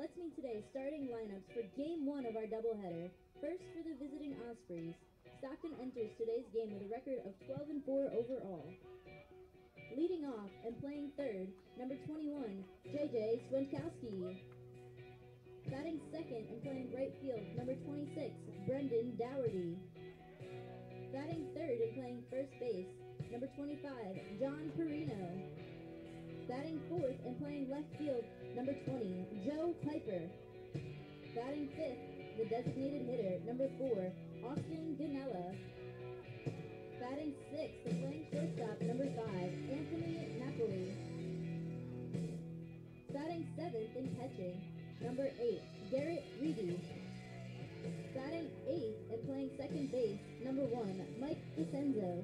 Let's meet today's starting lineups for Game 1 of our doubleheader. First, for the visiting Ospreys, Stockton enters today's game with a record of 12-4 overall. Leading off and playing third, number 21, JJ Swinkowski. Batting second and playing right field, number 26, Brendan Dougherty. Batting third and playing first base, number 25, John Perino. Batting fourth and playing left field, number 20, Joe Piper. Batting fifth, the designated hitter, number 4, Austin Ganella. Batting sixth and playing shortstop, number 5, Anthony Napoli. Batting seventh and catching, number 8, Garrett Reedy. Batting eighth and playing second base, number 1, Mike DeCenzo.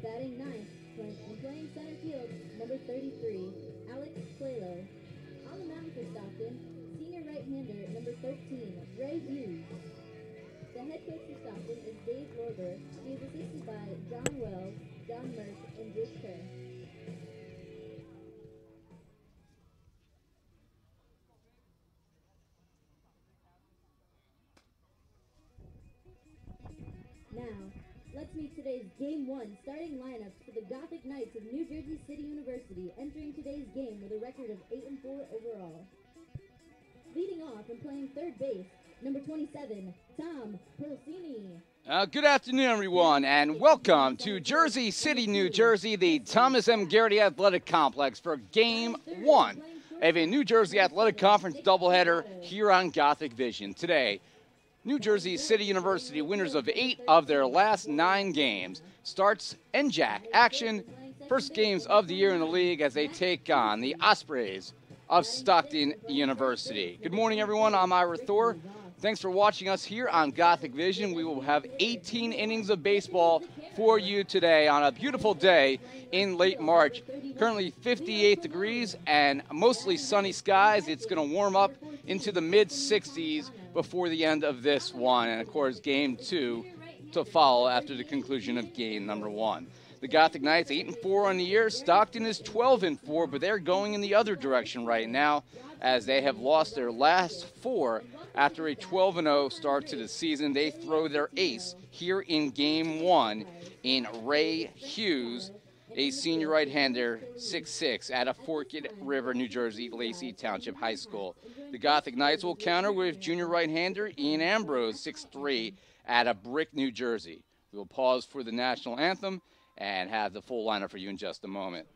Batting ninth and playing center field, number 33, Alex Plalo. On the mound for Stockton, senior right-hander, number 13, Ray Hughes. The head coach for Stockton is Dave Lorber. He is assisted by John Wells, John Murph, and Bruce Kerr. Now, let's meet today's Game 1 starting lineups for the Gothic Knights of New Jersey City University, entering today's game with a record of 8-4 overall. Leading off and playing third base, number 27, Tom Pulsini. Good afternoon, everyone, and welcome to Jersey City, New Jersey, the Thomas M. Garrity Athletic Complex for Game 1 of a New Jersey Athletic Conference doubleheader here on Gothic Vision. Today, New Jersey City University, winners of 8 of their last 9 games, starts NJAC action, first games of the year in the league as they take on the Ospreys of Stockton University. Good morning, everyone. I'm Ira Thor. Thanks for watching us here on Gothic Vision. We will have 18 innings of baseball for you today on a beautiful day in late March. Currently 58 degrees and mostly sunny skies. It's going to warm up into the mid-60s before the end of this one. And, of course, Game 2 to follow after the conclusion of Game number 1. The Gothic Knights 8-4 on the year. Stockton is 12-4, but they're going in the other direction right now as they have lost their last 4 after a 12-0 start to the season. They throw their ace here in Game 1 in Ray Hughes, a senior right-hander, 6'6", out of Forked River, New Jersey, Lacey Township High School. The Gothic Knights will counter with junior right-hander Ian Ambrose, 6'3", out of Brick, New Jersey. We will pause for the national anthem and have the full lineup for you in just a moment.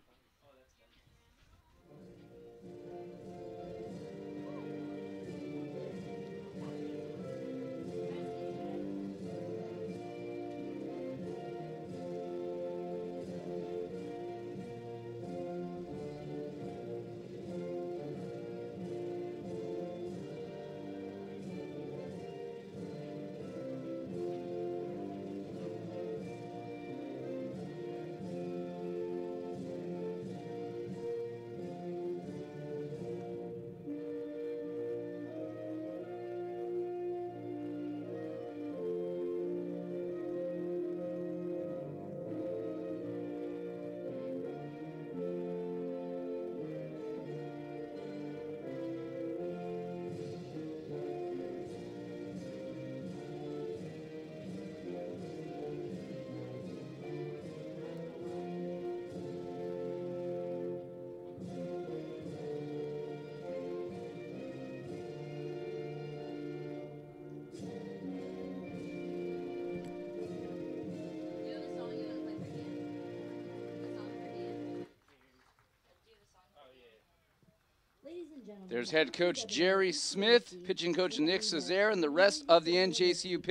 There's head coach Jerry Smith, pitching coach Nick Cesare, and the rest of the NJCU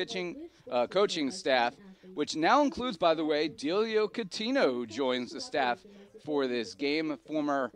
coaching staff, which now includes, by the way, Delio Catino, who joins the staff for this game, a former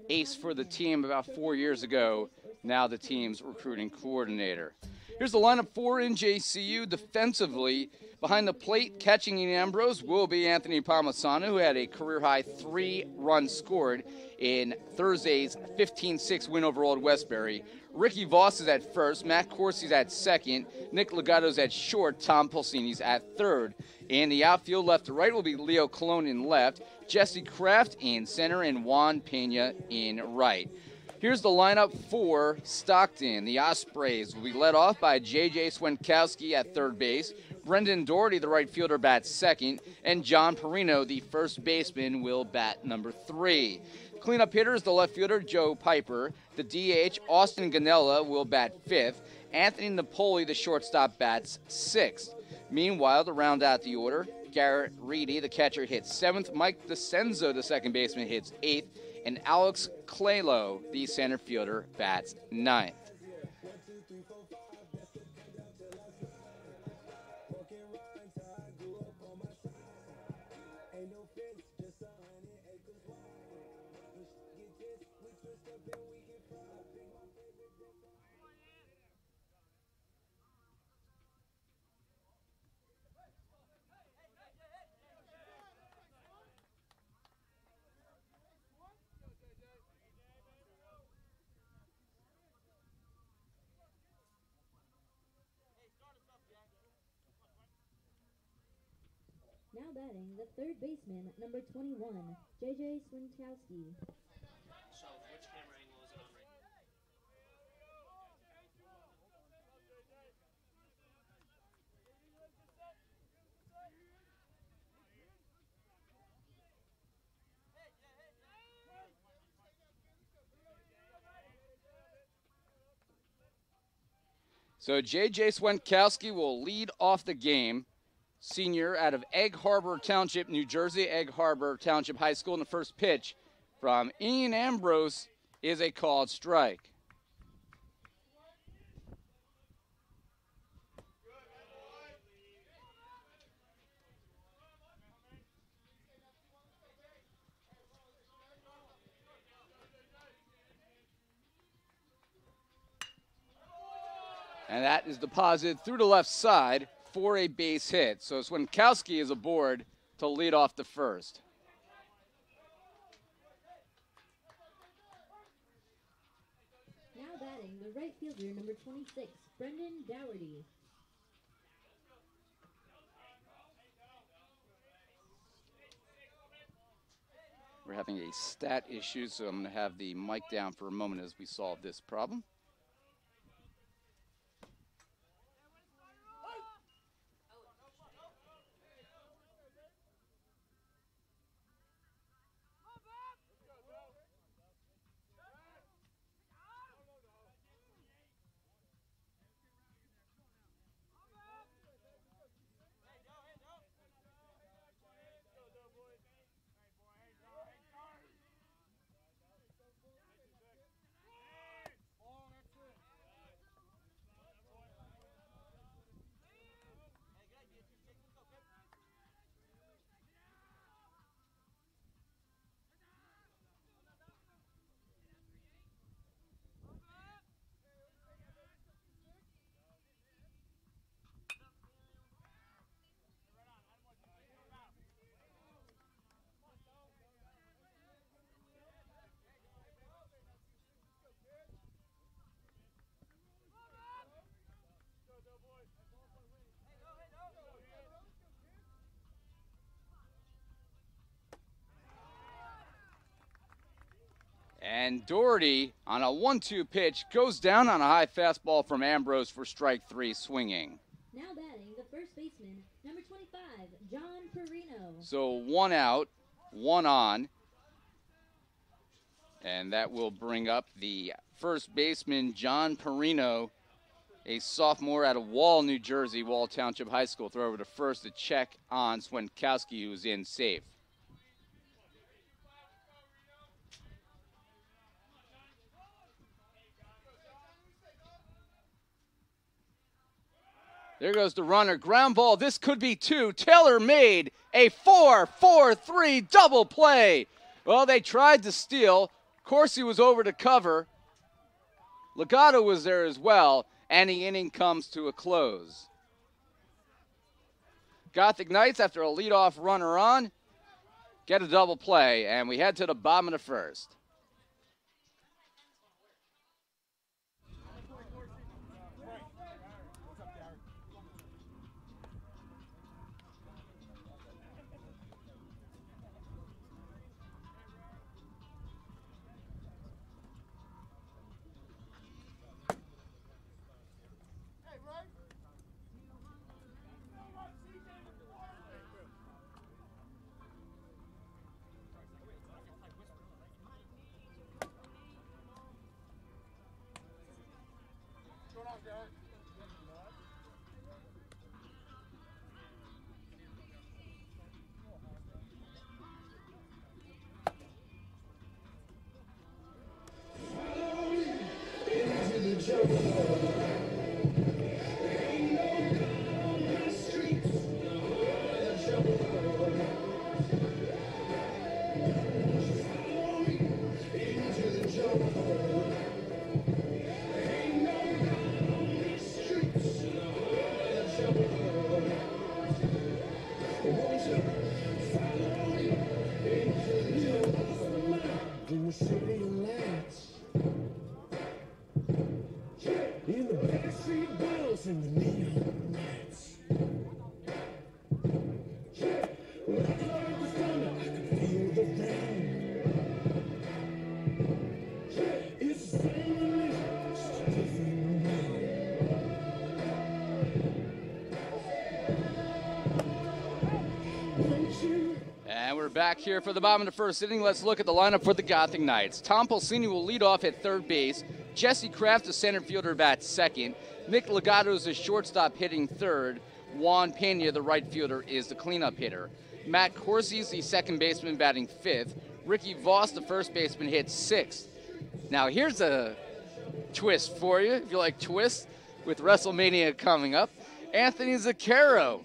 ace for the team about 4 years ago, now the team's recruiting coordinator. Here's the lineup for NJCU. Defensively, behind the plate, catching in Ambrose will be Anthony Palmisano, who had a career-high 3 runs scored in Thursday's 15-6 win over Old Westbury. Ricky Voss is at first, Matt Corsi's at second, Nick Legato's at short, Tom Pulsini's at third. In the outfield, left to right, will be Leo Colon in left, Jesse Kraft in center, and Juan Pena in right. Here's the lineup for Stockton. The Ospreys will be led off by J.J. Swenkowski at third base. Brendan Doherty, the right fielder, bats second. And John Perino, the first baseman, will bat number 3. Cleanup hitters, the left fielder, Joe Piper. The DH, Austin Ganella, will bat 5th. Anthony Napoli, the shortstop, bats 6th. Meanwhile, to round out the order, Garrett Reedy, the catcher, hits 7th. Mike DeCenzo, the second baseman, hits 8th. And Alex Claylo, the center fielder, bats 9th. Now batting, the third baseman, number 21, J.J. Swenkowski. So, which camera angle is it on right now? So J.J. Swenkowski will lead off the game. Senior out of Egg Harbor Township, New Jersey, Egg Harbor Township High School. And the first pitch from Ian Ambrose is a called strike. And that is deposited through the left side for a base hit. So Swenkowski is aboard to lead off the first. Now batting, the right fielder, number 26, Brendan Doherty. We're having a stat issue, so I'm going to have the mic down for a moment as we solve this problem. And Doherty, on a 1-2 pitch, goes down on a high fastball from Ambrose for strike 3, swinging. Now batting, the first baseman, number 25, John Perino. So 1 out, 1 on. And that will bring up the first baseman, John Perino, a sophomore out of Wall, New Jersey, Wall Township High School. Throw over to first to check on Swenkowski, who's in safe. There goes the runner. Ground ball. This could be 2. Taylor made a 4-4-3 double play. Well, they tried to steal. Corsi was over to cover. Legato was there as well. And the inning comes to a close. Gothic Knights, after a leadoff runner on, get a double play. And we head to the bottom of the first. Moseti lights. In the backstreet bells and the neon lights. When I heard the thunder, I could feel the rain. It's the same religion, just a different name. Don't you? And we're back here for the bottom of the first inning. Let's look at the lineup for the Gothic Knights. Tom Pulsini will lead off at third base. Jesse Kraft, the center fielder, bats second. Nick Legato is the shortstop, hitting third. Juan Pena, the right fielder, is the cleanup hitter. Matt Corsi is the second baseman, batting fifth. Ricky Voss, the first baseman, hits sixth. Now here's a twist for you, if you like twists, with WrestleMania coming up. Anthony Zaccaro,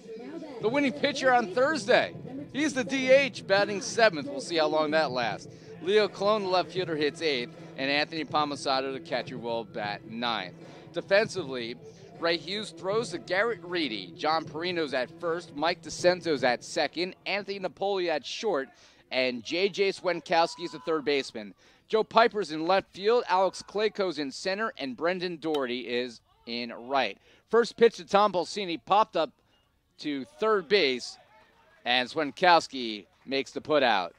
the winning pitcher on Thursday. He's the DH, batting seventh. We'll see how long that lasts. Leo Colon, the left fielder, hits eighth, and Anthony Palmasato, the catcher, will bat ninth. Defensively, Ray Hughes throws to Garrett Reedy. John Perino's at first, Mike DeCenzo's at second, Anthony Napoli at short, and J.J. Swenkowski's the third baseman. Joe Piper's in left field, Alex Clayco's in center, and Brendan Doherty is in right. First pitch to Tom Pulsini popped up to third base, and Swenkowski makes the put out.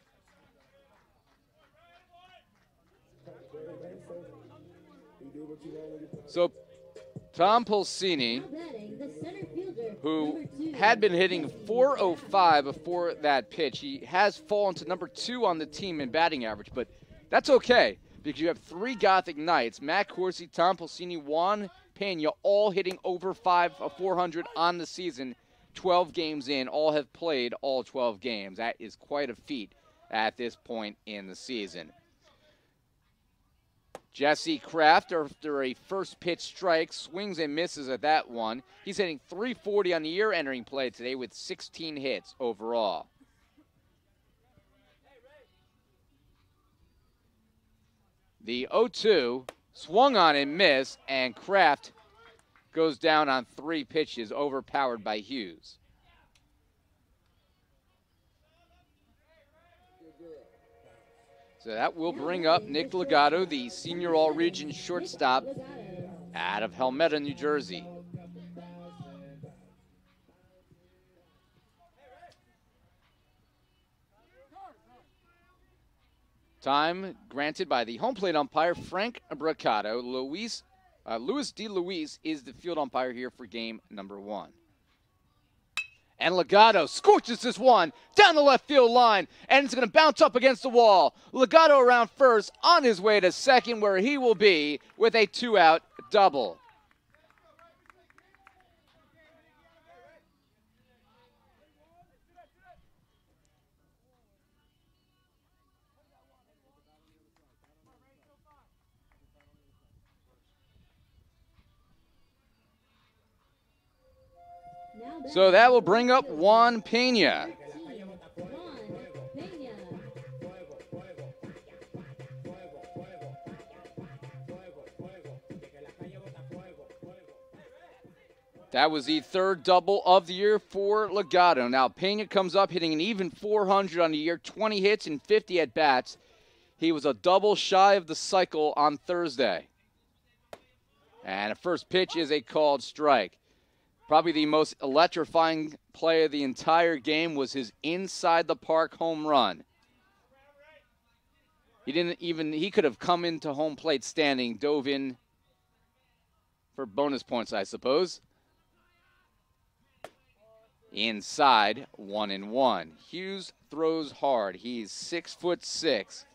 So Tom Pulsini, who had been hitting .405 before that pitch, he has fallen to number 2 on the team in batting average, but that's okay because you have 3 Gothic Knights, Matt Corsi, Tom Pulsini, Juan Pena, all hitting over 400 on the season. 12 games in, all have played all 12 games. That is quite a feat at this point in the season. Jesse Kraft, after a first pitch strike, swings and misses at that one. He's hitting .340 on the year, entering play today with 16 hits overall. The 0-2 swung on and missed, and Kraft goes down on 3 pitches, overpowered by Hughes. So that will bring up Nick Legato, the senior all-region shortstop out of Helmetta, New Jersey. Time granted by the home plate umpire, Frank Abracato. Luis D. Luis is the field umpire here for game number 1. And Legato scorches this one down the left field line, and it's going to bounce up against the wall. Legato around first, on his way to second, where he will be with a 2-out double. So that will bring up Juan Pena. That was the third double of the year for Legato. Now Pena comes up hitting an even .400 on the year, 20 hits and 50 at-bats. He was a double shy of the cycle on Thursday. And the first pitch is a called strike. Probably the most electrifying play of the entire game was his inside the park home run. He could have come into home plate standing, dove in for bonus points, I suppose. Inside, 1-1. Hughes throws hard. He's 6'6",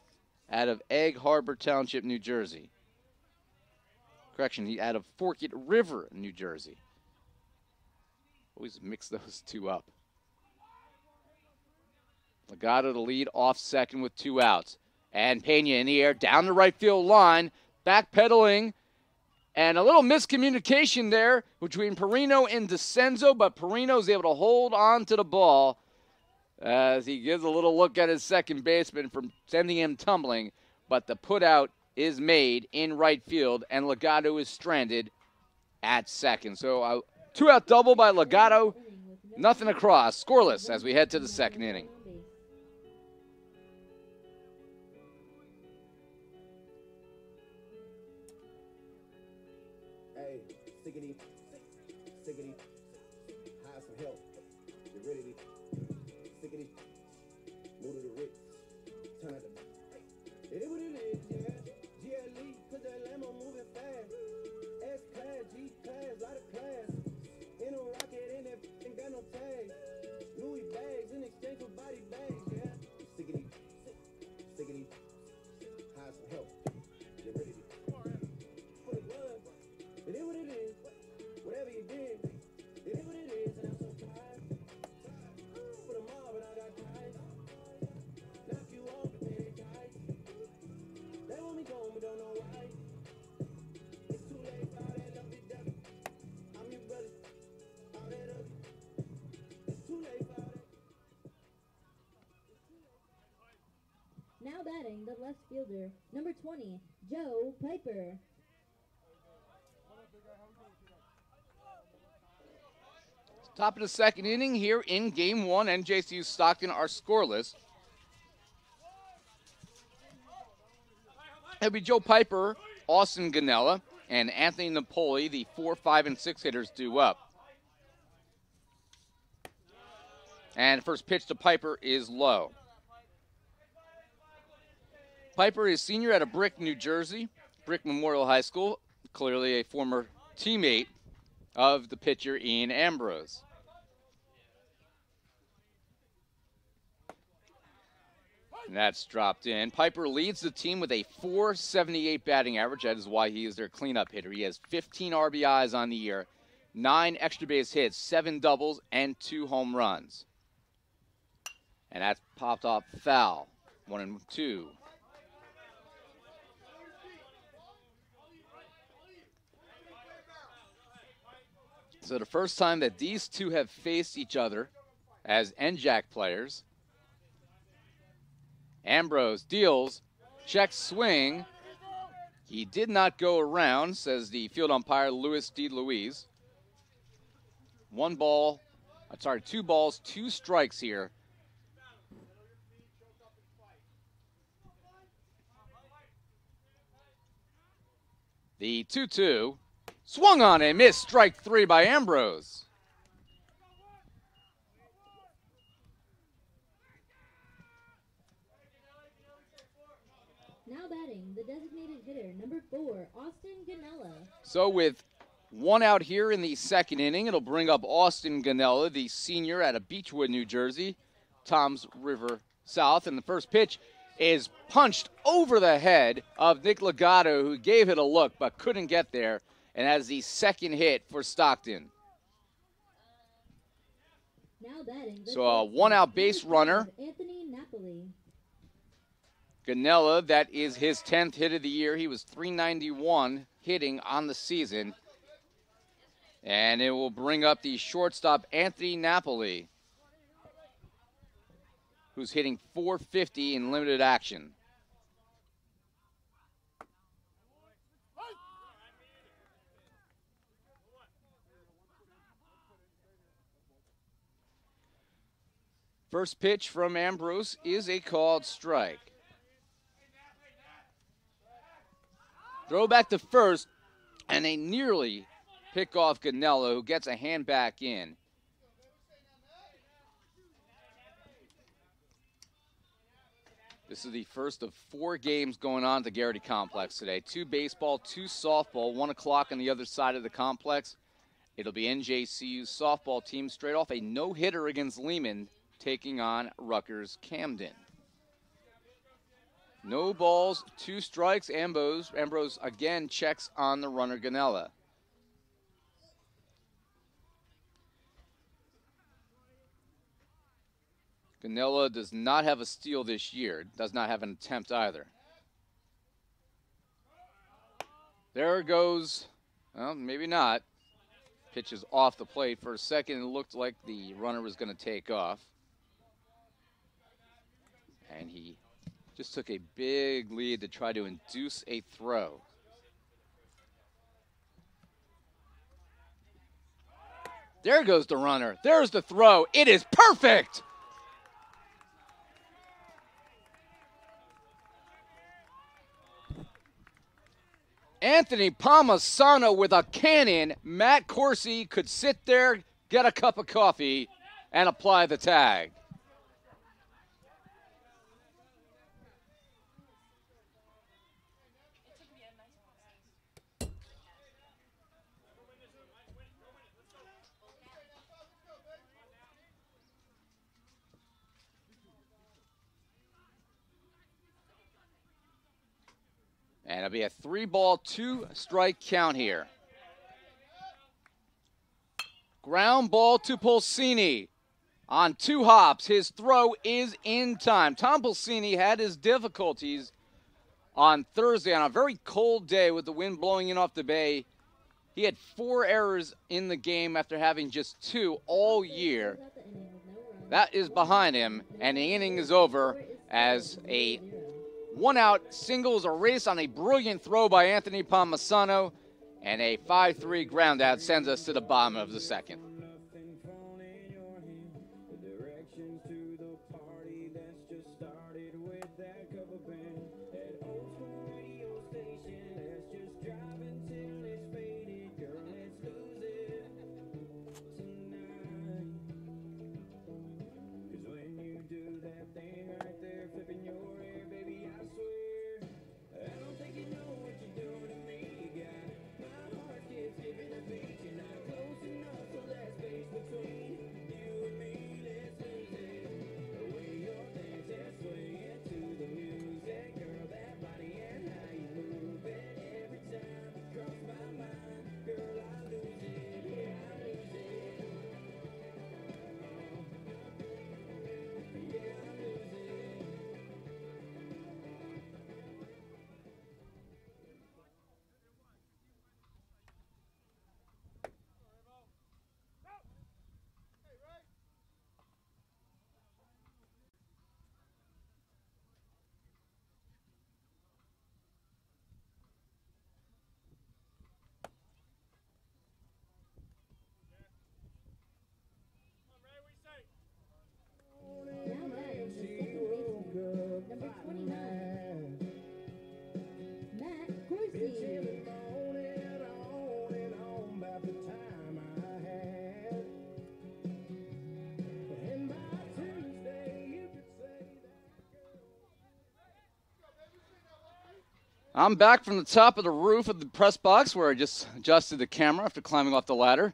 out of Egg Harbor Township, New Jersey. Correction, he's out of Forked River, New Jersey. Always mix those two up. Legato to lead off second with 2 outs. And Pena in the air, down the right field line, backpedaling. And a little miscommunication there between Perino and DeCenzo, but Perino's able to hold on to the ball as he gives a little look at his second baseman from sending him tumbling. But the putout is made in right field, and Legato is stranded at second. So a 2-out double by Legato, nothing across, scoreless as we head to the second inning. Stickity, stickity, hire some help. Get ready to stickity, move to the Ritz, turn out the. It is what it is, yeah. GLE, cause that Lambo moving fast. S class, G class, lot of class. In a rocket, and that ain't got no tags. Louis bags in exchange for body bags, yeah. Stickity, stickity, hire some help. Get ready to. For the blood, it is what it is. Whatever you did, it is what it is, and I'm so tired. For the mob, but I got ties. Knock you off and pay the ties. They want me gone, but don't know why. It's too late for all that lovey-dovey. I'm your brother, all that ugly. It's too late for all that. Now batting, the left fielder, number 20, Joe Piper. Top of the second inning here in Game 1. NJCU Stockton are scoreless. It'll be Joe Piper, Austin Ganella, and Anthony Napoli, the 4, 5, and 6 hitters, due up. And first pitch to Piper is low. Piper is senior out of Brick, New Jersey, Brick Memorial High School, clearly a former teammate of the pitcher Ian Ambrose. And that's dropped in. Piper leads the team with a .478 batting average. That is why he is their cleanup hitter. He has 15 RBIs on the year, 9 extra base hits, 7 doubles, and 2 home runs. And that's popped off foul. 1-2. So the first time that these two have faced each other as NJAC players. Ambrose deals, checks swing. He did not go around, says the field umpire, Louis D. Louise. 2 balls, 2 strikes here. The 2-2, swung on and missed, strike 3 by Ambrose. Now batting, the designated hitter, number 4, Austin Ganella. So with 1 out here in the second inning, it'll bring up Austin Ganella, the senior out of Beechwood, New Jersey, Toms River South. And the first pitch is punched over the head of Nick Legato, who gave it a look but couldn't get there, and has the second hit for Stockton. Now batting, So a 1-out base runner. Anthony Napoli. Ganella, that is his 10th hit of the year. He was .391 hitting on the season. And it will bring up the shortstop, Anthony Napoli, who's hitting .450 in limited action. First pitch from Ambrose is a called strike. Throw back to first, and they nearly pick off Ganella, who gets a hand back in. This is the first of 4 games going on at the Garrity Complex today. 2 baseball, 2 softball, 1 o'clock on the other side of the complex. It'll be NJCU's softball team straight off a no-hitter against Lehman, taking on Rutgers Camden. No balls, 2 strikes. Ambrose again checks on the runner Ganella. Ganella does not have a steal this year. Does not have an attempt either. There goes, well, maybe not. Pitch is off the plate. For a second, it looked like the runner was going to take off. And he just took a big lead to try to induce a throw. There goes the runner. There's the throw. It is perfect. Anthony Palmisano with a cannon. Matt Corsi could sit there, get a cup of coffee, and apply the tag. And it'll be a 3-ball, 2-strike count here. Ground ball to Pulsini. On 2 hops, his throw is in time. Tom Pulsini had his difficulties on Thursday on a very cold day with the wind blowing in off the bay. He had 4 errors in the game after having just 2 all year. That is behind him, and the inning is over as a 1-out singles erase on a brilliant throw by Anthony Palmisano, and a 5-3 ground out sends us to the bottom of the second. Nothing falling in your hand. The directions to the party that's just started with that cover band. That old school radio station, let's just drive until it's faded. Girl, let's lose it tonight. 'Cause when you do that thing right there, flipping your hair, baby, I swear, I don't think you know what you're doing to me, God. My heart keeps skipping a beat. You're not close enough, so that space between you and me, let's lose it. The way your dance and swaying to the music, girl, that body and how you move it every time it cross my mind, girl, I lose it, yeah, I lose it. Yeah, I lose it. Now batting is second baseman, number 29, Matt Corsi. I'm back from the top of the roof of the press box where I just adjusted the camera after climbing off the ladder.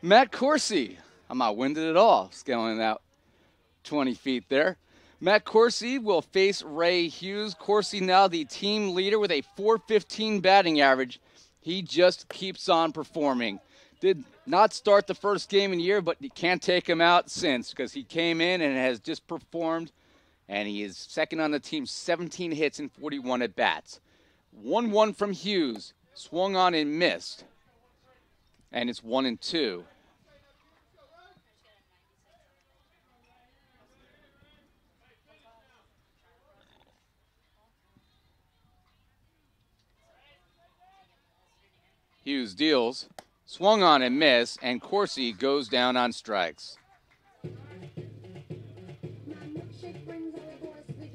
Matt Corsi. I'm not winded at all, scaling out 20 feet there. Matt Corsi will face Ray Hughes. Corsi now the team leader with a .415 batting average. He just keeps on performing. Did not start the first game in the year, but you can't take him out since because he came in and has just performed, and he is second on the team, 17 hits and 41 at-bats. 1-1 from Hughes. Swung on and missed. And it's 1-2. Hughes deals. Swung on and missed. And Corsi goes down on strikes.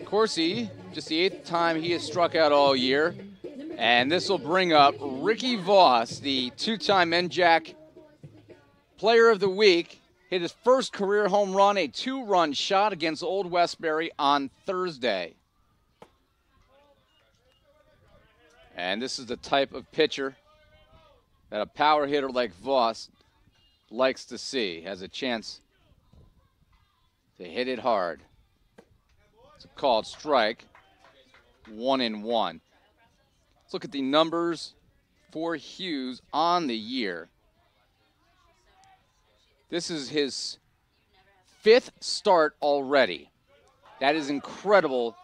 Corsi, just the 8th time he has struck out all year. And this will bring up Ricky Voss, the 2-time NJAC Player of the Week. Hit his first career home run, a 2-run shot against Old Westbury on Thursday. And this is the type of pitcher that a power hitter like Voss likes to see. Has a chance to hit it hard. It's a called strike. 1-1. Let's look at the numbers for Hughes on the year. This is his 5th start already. That is incredible.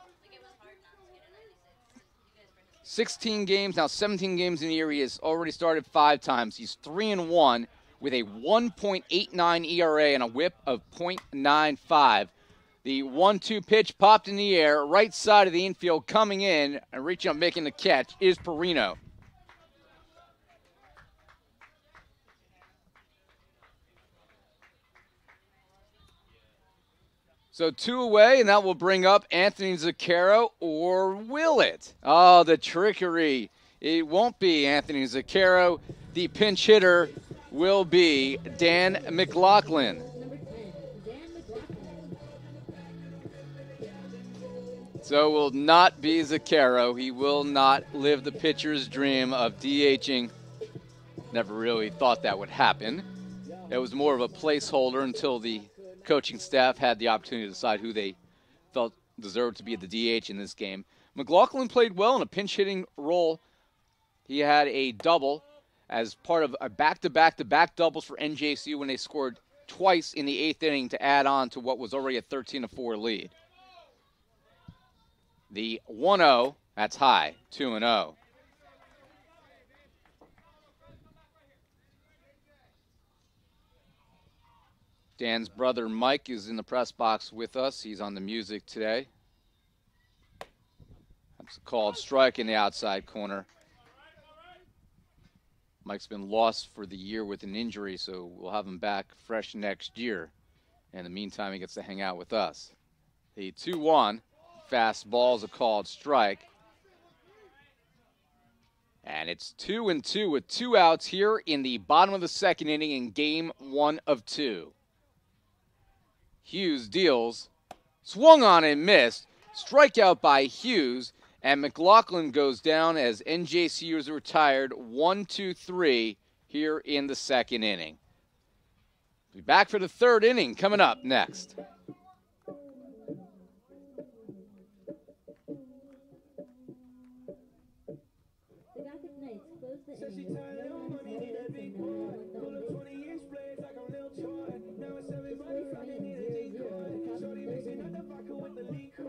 16 games, now 17 games in a year. He has already started 5 times. He's 3-1 with a 1.89 ERA and a whip of .95. The 1-2 pitch popped in the air, right side of the infield, coming in and reaching up, making the catch is Perino. So 2 away, and that will bring up Anthony Zucchero, or will it? Oh, the trickery It won't be Anthony Zaccaro. The pinch hitter will be Dan McLaughlin. Number 10, Dan McLaughlin. So will not be Zaccaro. He will not live the pitcher's dream of DHing. Never really thought that would happen. It was more of a placeholder until the coaching staff had the opportunity to decide who they felt deserved to be the DH in this game. McLaughlin played well in a pinch hitting role. He had a double as part of a back-to-back-to-back doubles for NJCU when they scored twice in the 8th inning to add on to what was already a 13-4 lead. The 1-0, that's high, 2-0. Dan's brother Mike is in the press box with us. He's on the music today. That's a called strike in the outside corner. Mike's been lost for the year with an injury, so we'll have him back fresh next year. In the meantime, he gets to hang out with us. The 2-1 fastball is a called strike. And it's 2-2 with 2 outs here in the bottom of the 2nd inning in game 1 of 2. Hughes deals, swung on and missed, strikeout by Hughes, and McLaughlin goes down as NJCU is retired 1-2-3 here in the 2nd inning. We'll be back for the 3rd inning coming up next. The Gothic Knights close the Said she inning. tired of money, that big boy. Pull up 20 inch blades like I'm Lil Troy. Now it's everybody fucking need a decoy. Shorty mixing up the vodka with the liquor.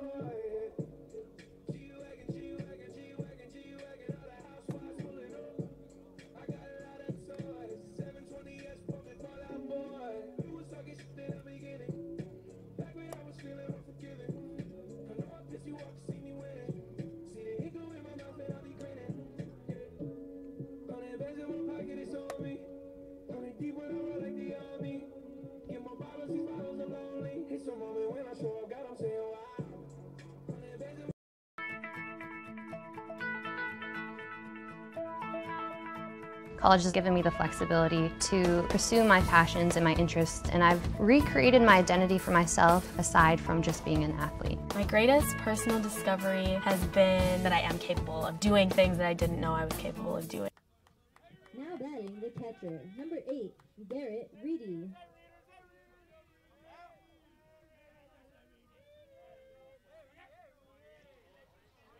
G-Wagon, G-Wagon, G-Wagon, G-Wagon, all the housewives pulling up. I got a lot of toys. 720S pumping Fall Out Boy. You was talking shit in the beginning. Back when I was feeling unforgiving. I know I pissed you off to see me winning. See the hiccup in my mouth and I be grinning. It's on me. Only deep when I roll like the army. Get my bottles, these bottles are lonely. It's a moment when I show up, God, I'm saying wow. College has given me the flexibility to pursue my passions and my interests, and I've recreated my identity for myself aside from just being an athlete. My greatest personal discovery has been that I am capable of doing things that I didn't know I was capable of doing. Now batting the catcher, number 8, Garrett Reedy.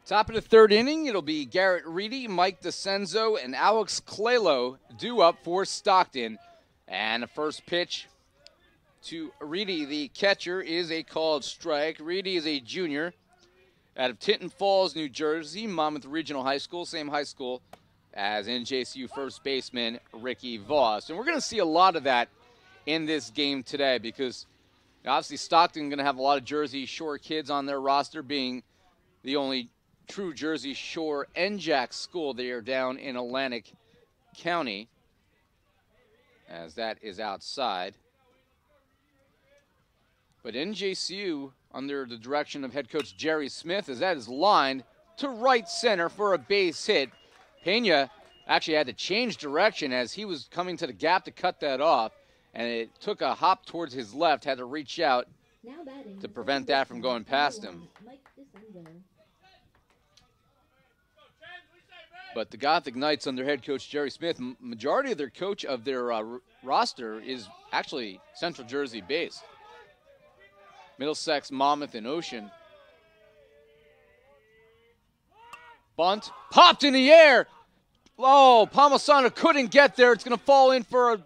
Top of the 3rd inning, it'll be Garrett Reedy, Mike DeCenzo, and Alex Clelo due up for Stockton. And the first pitch to Reedy, the catcher, is a called strike. Reedy is a junior out of Tinton Falls, New Jersey, Monmouth Regional High School, same high school as NJCU first baseman Ricky Voss. And we're going to see a lot of that in this game today because obviously Stockton going to have a lot of Jersey Shore kids on their roster, being the only true Jersey Shore NJAC school. They are down in Atlantic County, as that is outside. But NJCU, under the direction of head coach Jerry Smith, as that is lined to right center for a base hit. Pena actually had to change direction as he was coming to the gap to cut that off, and it took a hop towards his left, had to reach out Now batting to prevent that from going past him. Mike DeCenzo. But the Gothic Knights under head coach Jerry Smith, majority of their coach of their roster is actually Central Jersey based. Middlesex, Monmouth, and Ocean. Bunt, popped in the air. Oh, Palmasano couldn't get there. It's going to fall in for a,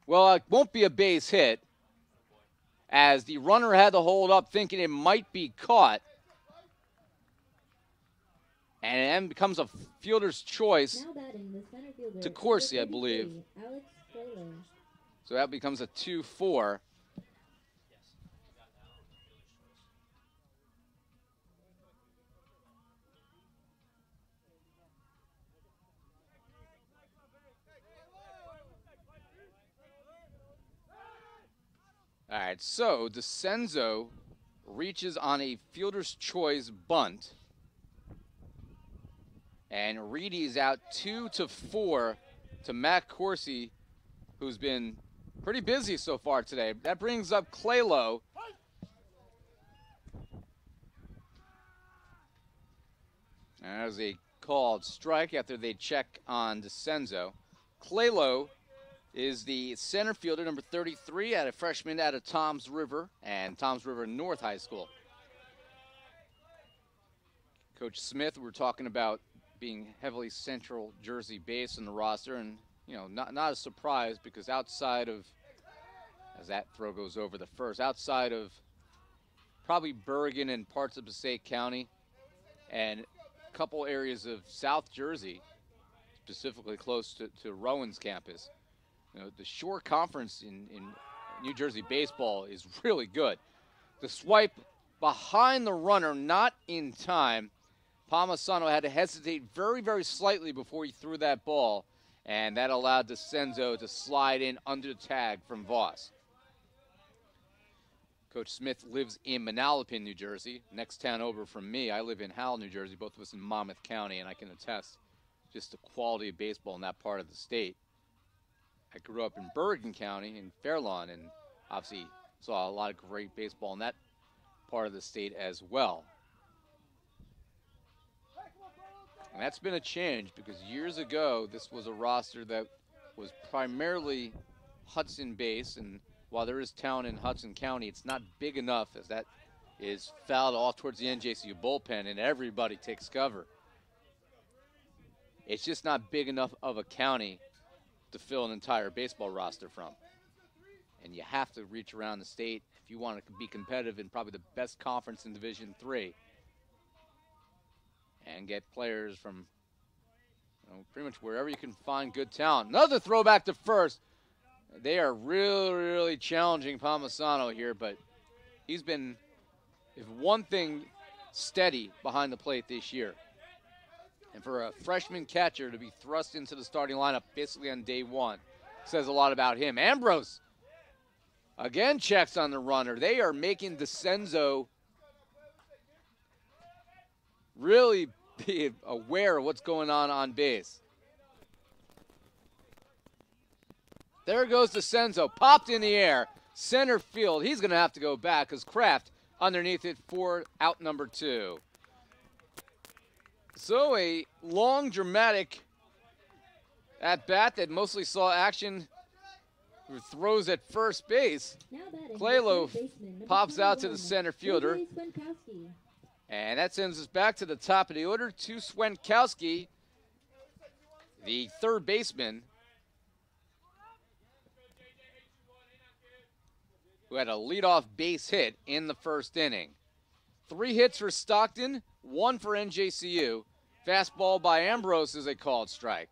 well, it won't be a base hit, as the runner had to hold up thinking it might be caught. And it then becomes a fielder's choice Now batting the center fielder, to Corsi, I number believe. 33, Alex Clelo. So that becomes a 2-4. All right, so DeCenzo reaches on a fielder's choice bunt. And Reedy's out 2-4 to Matt Corsi, who's been pretty busy so far today. That brings up Claylow. As a called strike after they check on DeCenzo. Claylow is the center fielder, number 33, a freshman out of Toms River and Toms River North High School. Coach Smith, we're talking about being heavily Central Jersey based in the roster, and you know, not a surprise because outside of, as that throw goes over the first, outside of probably Bergen and parts of Passaic County and a couple areas of South Jersey, specifically close to Rowan's campus, you know, the Shore Conference in New Jersey baseball is really good. The swipe behind the runner, not in time. Palmisano had to hesitate very, very slightly before he threw that ball, and that allowed DeCenzo to slide in under the tag from Voss. Coach Smith lives in Manalapan, New Jersey, next town over from me. I live in Howell, New Jersey, both of us in Monmouth County, and I can attest just the quality of baseball in that part of the state. I grew up in Bergen County in Fairlawn, and obviously saw a lot of great baseball in that part of the state as well. And that's been a change because years ago, this was a roster that was primarily Hudson-based, and while there is talent in Hudson County, it's not big enough as that is fouled off towards the NJCU bullpen and everybody takes cover. It's just not big enough of a county to fill an entire baseball roster from. And you have to reach around the state if you want to be competitive in probably the best conference in Division III. And get players from, you know, pretty much wherever you can find good talent. Another throwback to first. They are really, really challenging Palmisano here, but he's been, if one thing, steady behind the plate this year. And for a freshman catcher to be thrust into the starting lineup basically on day one says a lot about him. Ambrose again checks on the runner. They are making DeCenzo really be aware of what's going on base. There goes DeCenzo, popped in the air, center field. He's going to have to go back because Kraft underneath it for out number 2. So a long, dramatic at-bat that mostly saw action with throws at first base. Claylow pops out to the center fielder. And that sends us back to the top of the order to Swenkowski, the third baseman, who had a leadoff base hit in the first inning. 3 hits for Stockton, 1 for NJCU. Fastball by Ambrose is a called strike.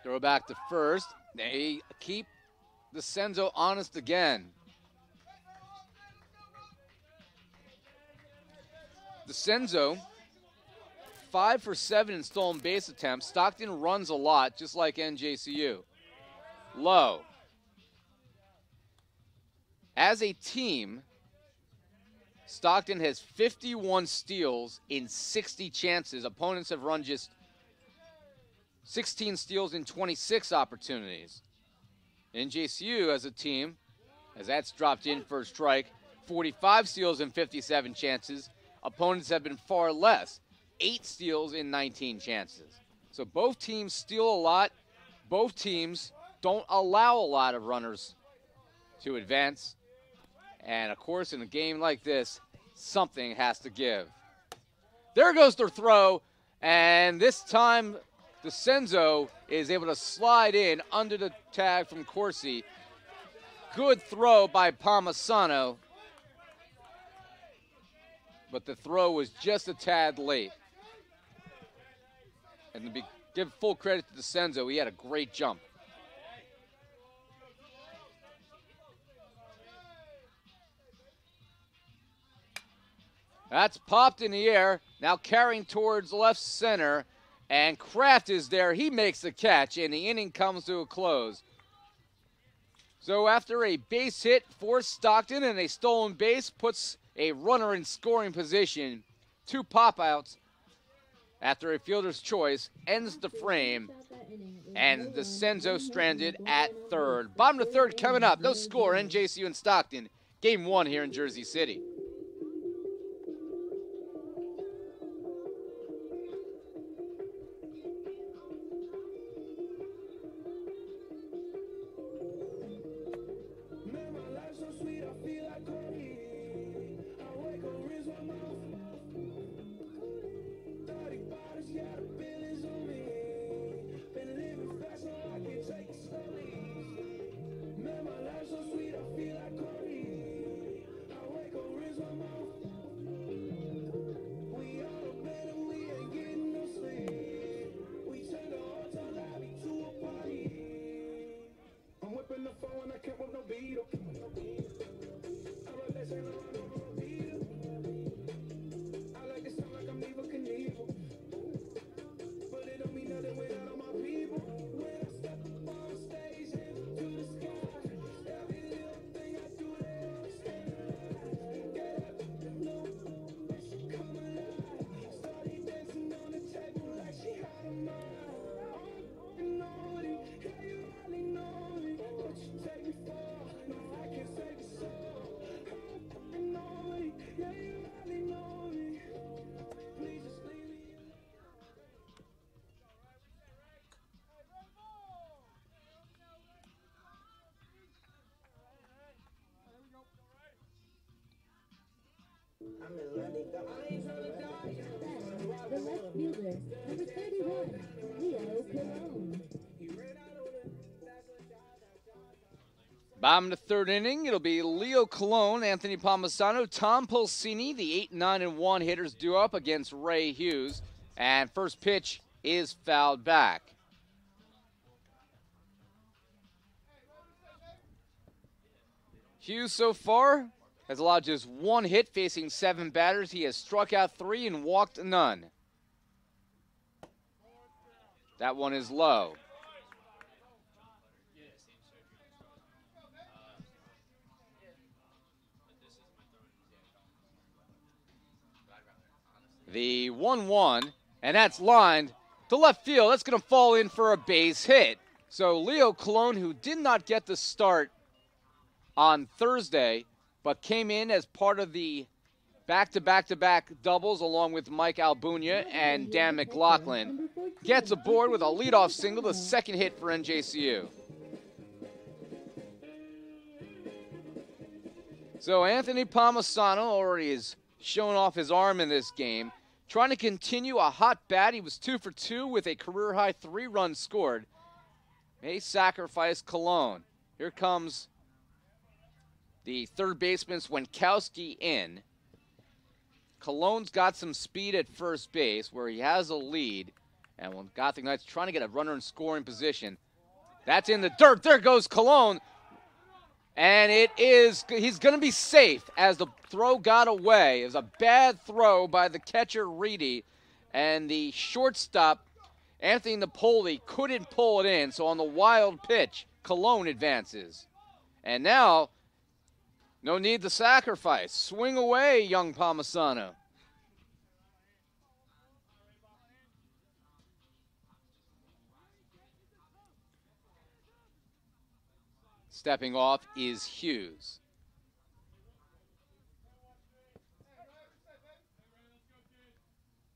Throw back to first. They keep DeCenzo honest again. DeCenzo, 5 for 7 in stolen base attempts. Stockton runs a lot, just like NJCU. Low. As a team, Stockton has 51 steals in 60 chances. Opponents have run just 16 steals in 26 opportunities. NJCU as a team, as that's dropped in for a strike, 45 steals in 57 chances. Opponents have been far less, 8 steals in 19 chances. So both teams steal a lot. Both teams don't allow a lot of runners to advance. And, of course, in a game like this, something has to give. There goes their throw, and this time DeCenzo is able to slide in under the tag from Corsi. Good throw by Palmisano, but the throw was just a tad late. And to give full credit to DeCenzo, he had a great jump. That's popped in the air, now carrying towards left center, and Kraft is there. He makes the catch, and the inning comes to a close. So after a base hit for Stockton and a stolen base puts a runner in scoring position, 2 pop-outs after a fielder's choice ends the frame, and DeCenzo stranded at third. Bottom of the third coming up. No score, NJCU and Stockton. Game 1 here in Jersey City. Man, my life so sweet, I feel like Cody. I wake up, rinse my mouth. 30 bottles, yeah, the bill is on me. Been living fast, so I can take it slowly. Man, my life so sweet, I feel like Cody. I wake up, rinse my mouth. We all up better, we ain't getting no sleep. We turn the hotel lobby to a party. I'm whipping the phone, I can't whip no beat. I wrote that Saint Laurent on my beat. I like to sound like I'm Evel Knievel, but it don't mean nothing without all my people. When I step up on stage and to the sky, every little thing I do, they understand. Get up, no, she come alive. Started dancing on the table like she had a mind. And naughty, yeah, you really know me. What you take me for? No, I can't save your soul. And naughty, yeah, you really know me. Please just leave me alone. I'm in London, I ain't trying to die. The left fielder, number 31, Leo Colon. Bottom of the third inning, it'll be Leo Colon, Anthony Palmisano, Tom Pulsini, the 8, 9, and 1 hitters due up against Ray Hughes. And first pitch is fouled back. Hughes so far has allowed just 1 hit facing 7 batters. He has struck out 3 and walked none. That one is low. The 1-1, and that's lined to left field. That's going to fall in for a base hit. So Leo Colon, who did not get the start on Thursday, but came in as part of the back-to-back-to-back doubles along with Mike Albunia and Dan McLaughlin, gets aboard with a leadoff single, the second hit for NJCU. So Anthony Palmisano already has shown off his arm in this game, trying to continue a hot bat. He was 2 for 2 with a career-high 3 runs scored. May sacrifice Colon. Here comes the third baseman, Swenkowski, in. Colon's got some speed at first base where he has a lead. And when Gothic Knights trying to get a runner in scoring position, that's in the dirt. There goes Colon. And he's going to be safe as the throw got away. It was a bad throw by the catcher, Reedy. And the shortstop, Anthony Napoli, couldn't pull it in. So on the wild pitch, Colon advances. And now, no need to sacrifice. Swing away, young Palmisano. Stepping off is Hughes.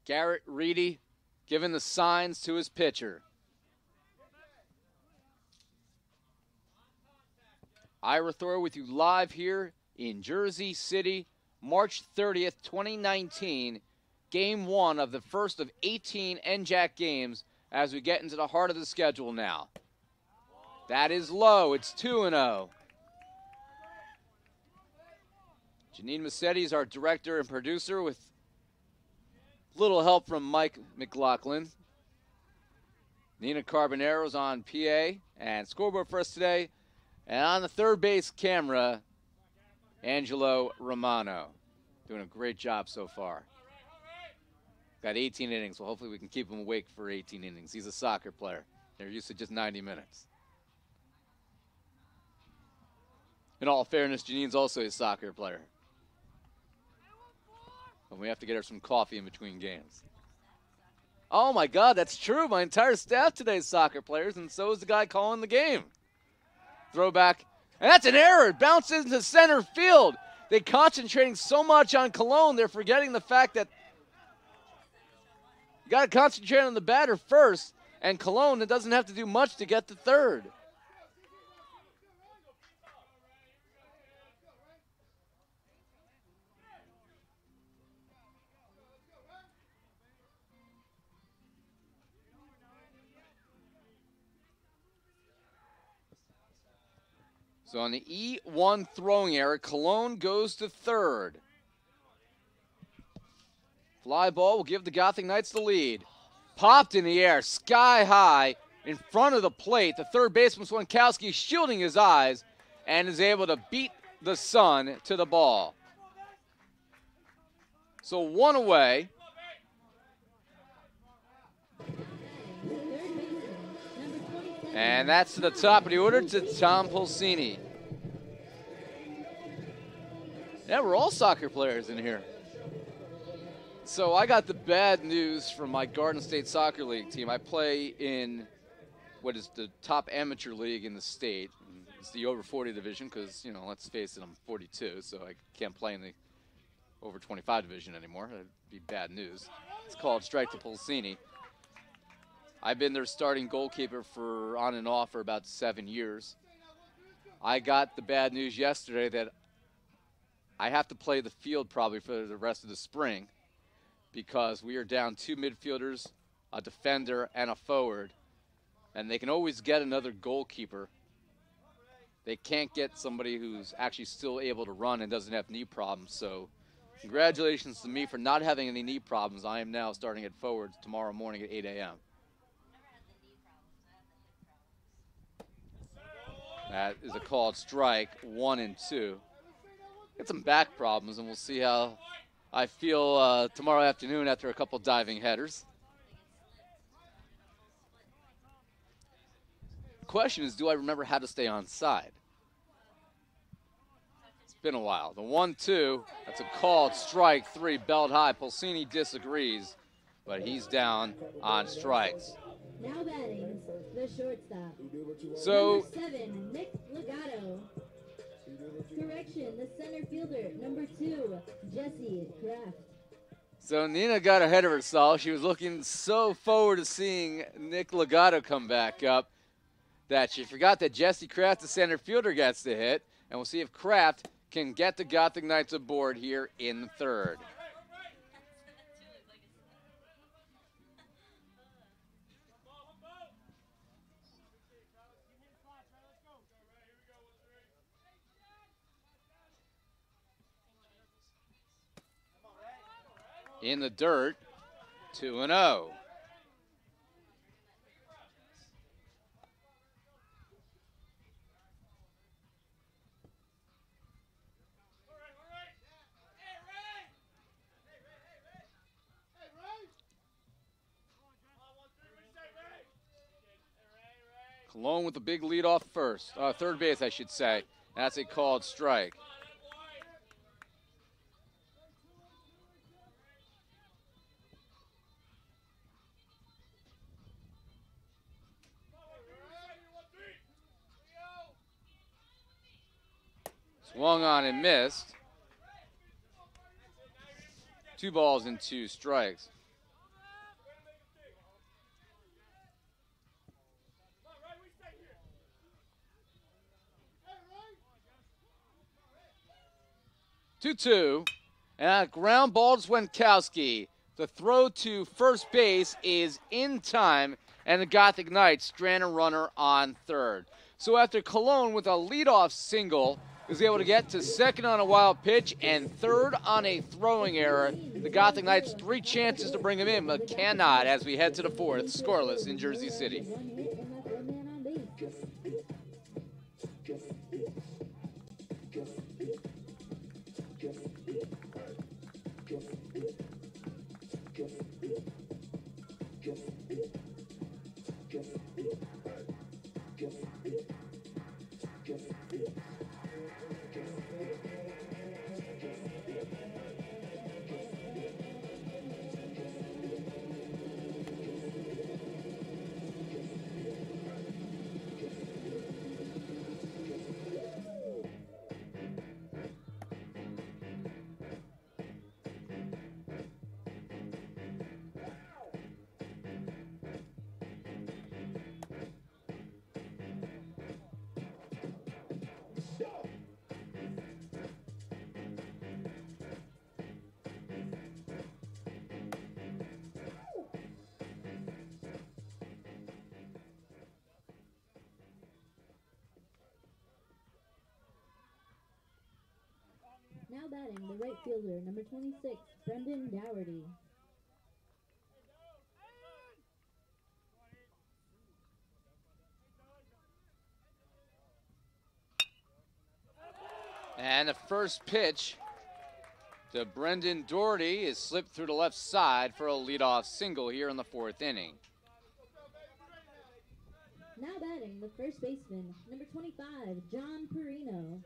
Garrett Reedy giving the signs to his pitcher. Ira Thor with you live here in Jersey City, March 30th, 2019. Game 1 of the first of 18 NJAC games as we get into the heart of the schedule now. That is low. It's 2-0. Jeanine Moseti is our director and producer with little help from Mike McLaughlin. Nina Carbonero's on PA and scoreboard for us today. And on the third base camera, Angelo Romano. Doing a great job so far. Got 18 innings, so hopefully we can keep him awake for 18 innings. He's a soccer player. They're used to just 90 minutes. In all fairness, Jeanine's also a soccer player. And we have to get her some coffee in between games. Oh my God, that's true. My entire staff today is soccer players, and so is the guy calling the game. Throwback. And that's an error. It bounces into center field. They're concentrating so much on Cologne, they're forgetting the fact that you got to concentrate on the batter first, and Cologne, it doesn't have to do much to get to third. So on the E1 throwing error, Cologne goes to third. Fly ball will give the Gothic Knights the lead. Popped in the air, sky high, in front of the plate. The third baseman, Swankowski, shielding his eyes and is able to beat the sun to the ball. So one away. And that's to the top of the order to Tom Pulsini. Yeah, we're all soccer players in here. So I got the bad news from my Garden State Soccer League team. I play in what is the top amateur league in the state. It's the over 40 division because, you know, let's face it, I'm 42, so I can't play in the over 25 division anymore. That'd be bad news. It's called Strike to Pulsini. I've been their starting goalkeeper for on and off for about 7 years. I got the bad news yesterday that I have to play the field probably for the rest of the spring because we are down 2 midfielders, a defender, and a forward, and they can always get another goalkeeper. They can't get somebody who's actually still able to run and doesn't have knee problems. So congratulations to me for not having any knee problems. I am now starting at forward tomorrow morning at 8 a.m. That is a called strike, 1 and 2. Get some back problems, and we'll see how I feel tomorrow afternoon after a couple diving headers. The question is, do I remember how to stay on side? It's been a while. The 1-2, that's a called strike, 3, belt high. Pulsini disagrees, but he's down on strikes. Now batting, the shortstop. So, Number 7, Nick Legato. Correction, the center fielder, number 2, Jesse Kraft. So Nina got ahead of herself. She was looking so forward to seeing Nick Legato come back up that she forgot that Jesse Kraft, the center fielder, gets the hit. And we'll see if Kraft can get the Gothic Knights aboard here in third. In the dirt, 2-0. Cologne with the big lead off first, third base, I should say. That's a called strike. Swung on and missed. 2 balls and 2 strikes. Two, and a ground ball to Swankowski. The throw to first base is in time, and the Gothic Knights strand a runner on third. So after Cologne with a leadoff single is able to get to second on a wild pitch and third on a throwing error, the Gothic Knights 3 chances to bring him in, but cannot as we head to the 4th, scoreless in Jersey City. Now batting, the right fielder, number 26, Brendan Dougherty. And the first pitch to Brendan Dougherty is slipped through the left side for a leadoff single here in the 4th inning. Now batting, the first baseman, number 25, John Perino.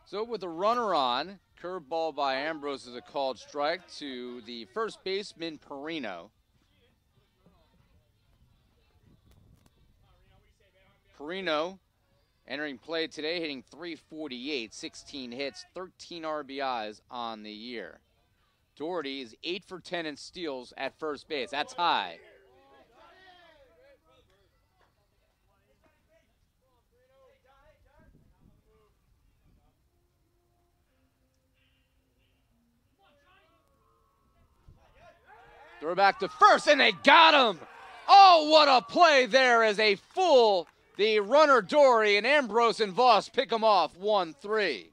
So with a runner on, curveball by Ambrose is a called strike to the first baseman, Perino. Perino entering play today, hitting .348, 16 hits, 13 RBIs on the year. Dougherty is 8 for 10 in steals at first base. That's high. Throw back to first, and they got him. Oh, what a play there as a fool. The runner Dougherty and Ambrose and Voss pick him off 1-3.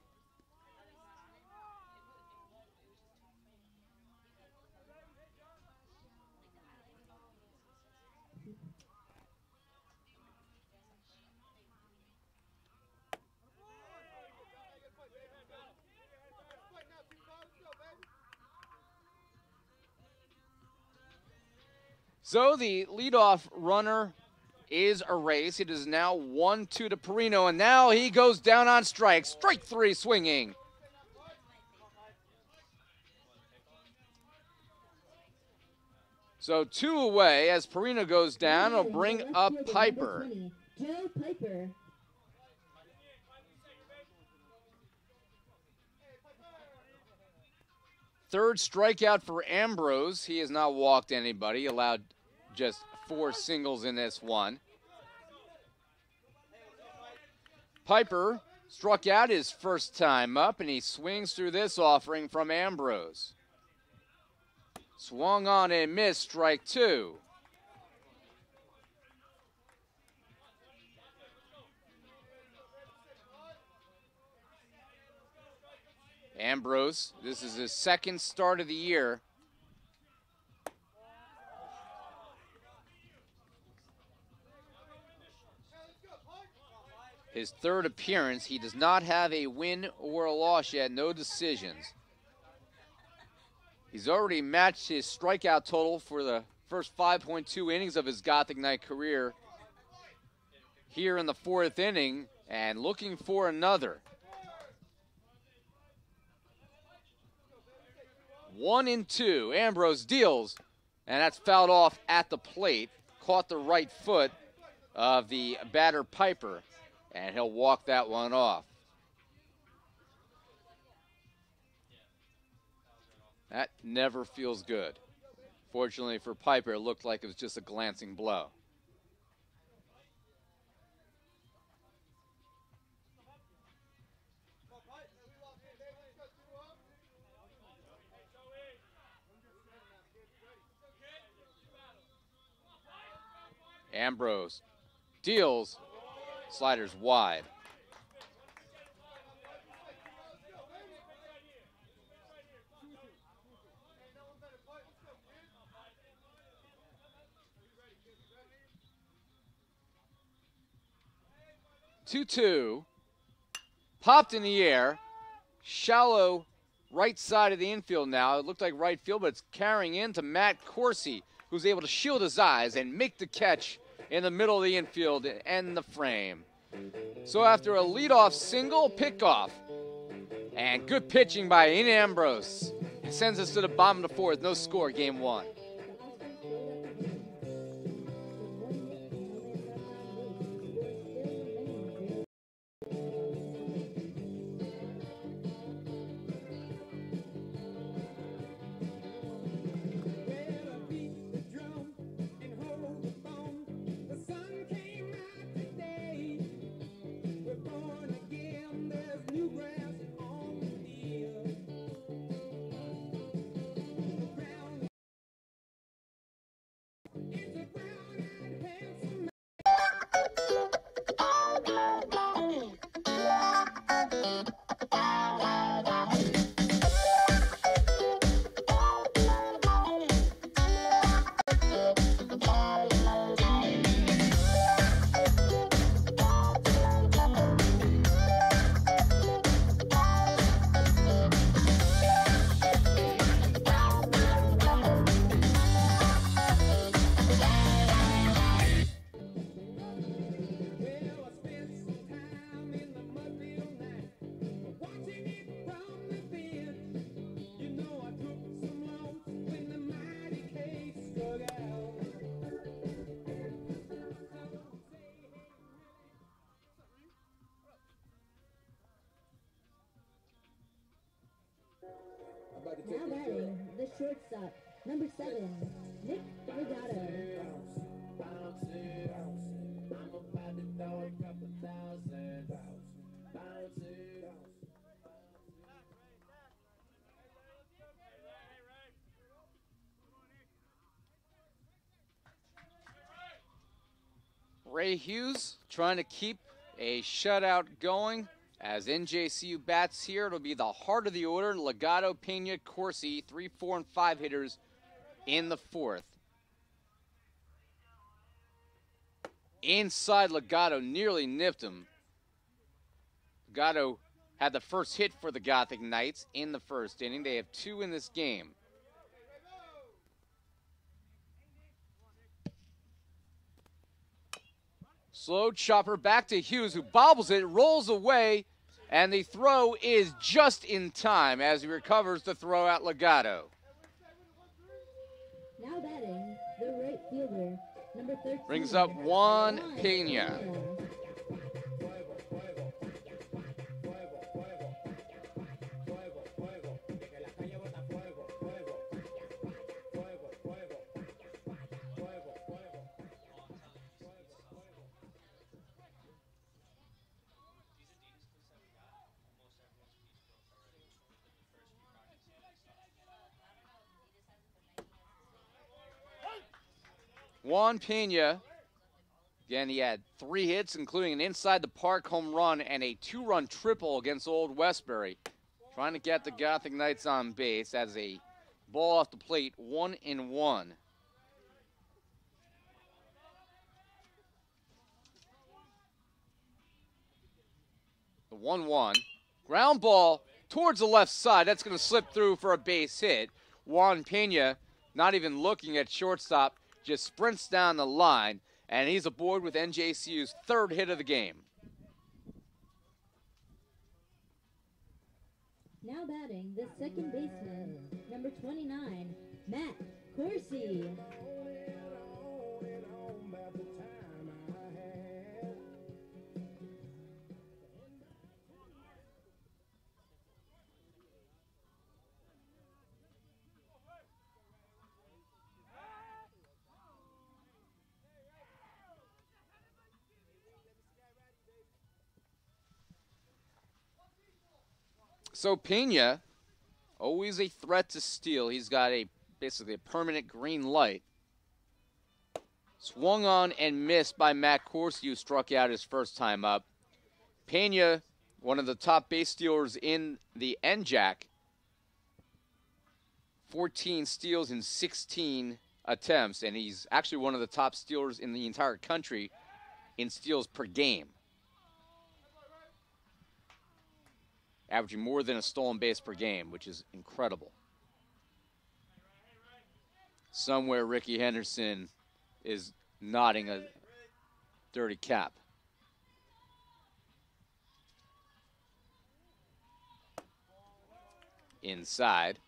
So the leadoff runner is erased. It is now 1-2 to Perino, and now he goes down on strike. Strike 3 swinging. So 2 away as Perino goes down. It'll bring up Piper. Joe Piper. Third strikeout for Ambrose. He has not walked anybody, allowed just 4 singles in this one. Piper struck out his first time up, and he swings through this offering from Ambrose. Swung on and missed, strike 2. Ambrose, this is his second start of the year. His third appearance. He does not have a win or a loss yet, no decisions. He's already matched his strikeout total for the first 5.2 innings of his Gothic Knight career here in the 4th inning, and looking for another. 1-2. Ambrose deals, and that's fouled off at the plate. Caught the right foot of the batter Piper, and he'll walk that one off. That never feels good. Fortunately for Piper, it looked like it was just a glancing blow. Ambrose deals, sliders wide. Two-two, popped in the air, shallow right side of the infield now. It looked like right field, but it's carrying into Matt Corsi, who's able to shield his eyes and make the catch in the middle of the infield and the frame. So after a leadoff single, pickoff, and good pitching by Ian Ambrose, it sends us to the bottom of the 4th. No score, game 1. shortstop, number 7, Nick Legato. Ray Hughes trying to keep a shutout going. As NJCU bats here, it'll be the heart of the order. Legato, Pena, Corsi, 3, 4, and 5 hitters in the 4th. Inside Legato, nearly nipped him. Legato had the first hit for the Gothic Knights in the 1st inning. They have 2 in this game. Slow chopper back to Hughes, who bobbles it, rolls away, and the throw is just in time as he recovers the throw at Legato. Now batting, the right fielder, number 13. Brings up Juan Pena. Juan Pena, again, he had 3 hits, including an inside-the-park home run and a 2-run triple against Old Westbury. Trying to get the Gothic Knights on base as a ball off the plate, 1-1. The 1-1. Ground ball towards the left side. That's going to slip through for a base hit. Juan Pena, not even looking at shortstop, just sprints down the line, and he's aboard with NJCU's 3rd hit of the game. Now batting, the second baseman, number 29, Matt Corsi. So Pena, always a threat to steal. He's got basically a permanent green light. Swung on and missed by Matt Corsi, who struck out his first time up. Pena, one of the top base stealers in the NJAC. 14 steals in 16 attempts, and he's actually one of the top stealers in the entire country in steals per game. Averaging more than a stolen base per game, which is incredible. Somewhere Ricky Henderson is nodding a dirty cap. Inside.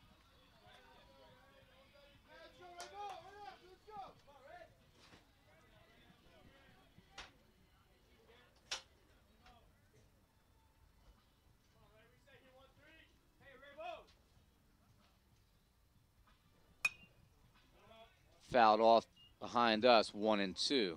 Fouled off behind us, 1-2.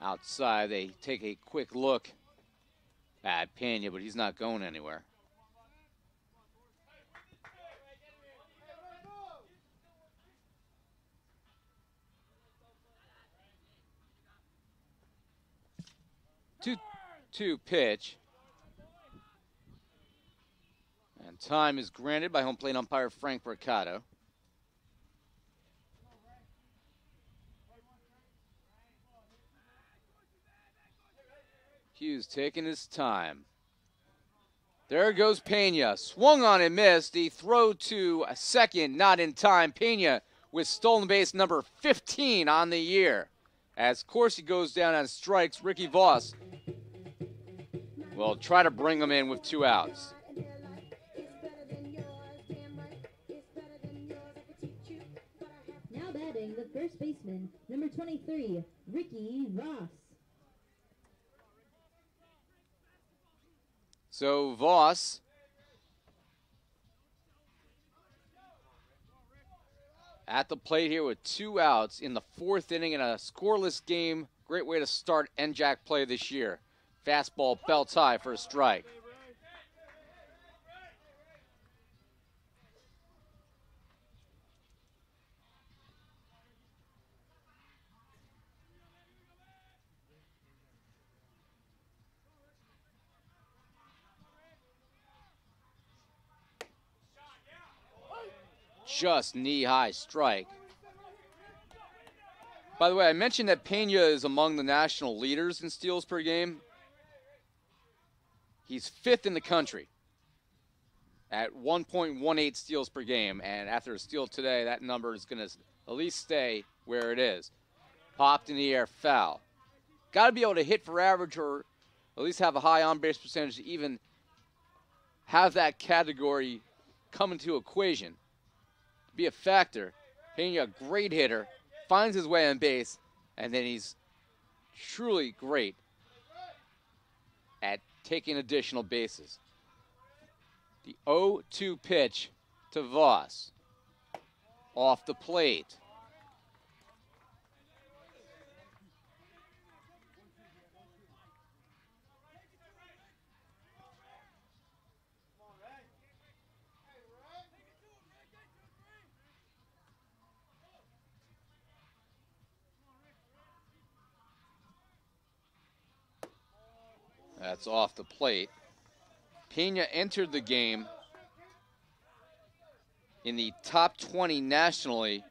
Outside, they take a quick look at Pena, but he's not going anywhere. Two pitch. And time is granted by home plate umpire Frank Mercado. Hughes taking his time. There goes Pena. Swung on and missed. The throw to second, not in time. Pena with stolen base number 15 on the year. As Corsi goes down on strikes, Ricky Voss will try to bring him in with 2 outs. first baseman, number 23, Ricky Voss. So Voss at the plate here with 2 outs in the 4th inning in a scoreless game. Great way to start NJAC play this year. Fastball belts high for a strike. Just knee-high strike. By the way, I mentioned that Pena is among the national leaders in steals per game. He's 5th in the country at 1.18 steals per game, and after a steal today, that number is going to at least stay where it is. Popped in the air, foul. Got to be able to hit for average or at least have a high on-base percentage to even have that category come into equation. Be a factor. Pena, a great hitter, finds his way on base, and then he's truly great at taking additional bases. The 0-2 pitch to Voss. Off the plate. That's off the plate. Pena entered the game in the top 20 nationally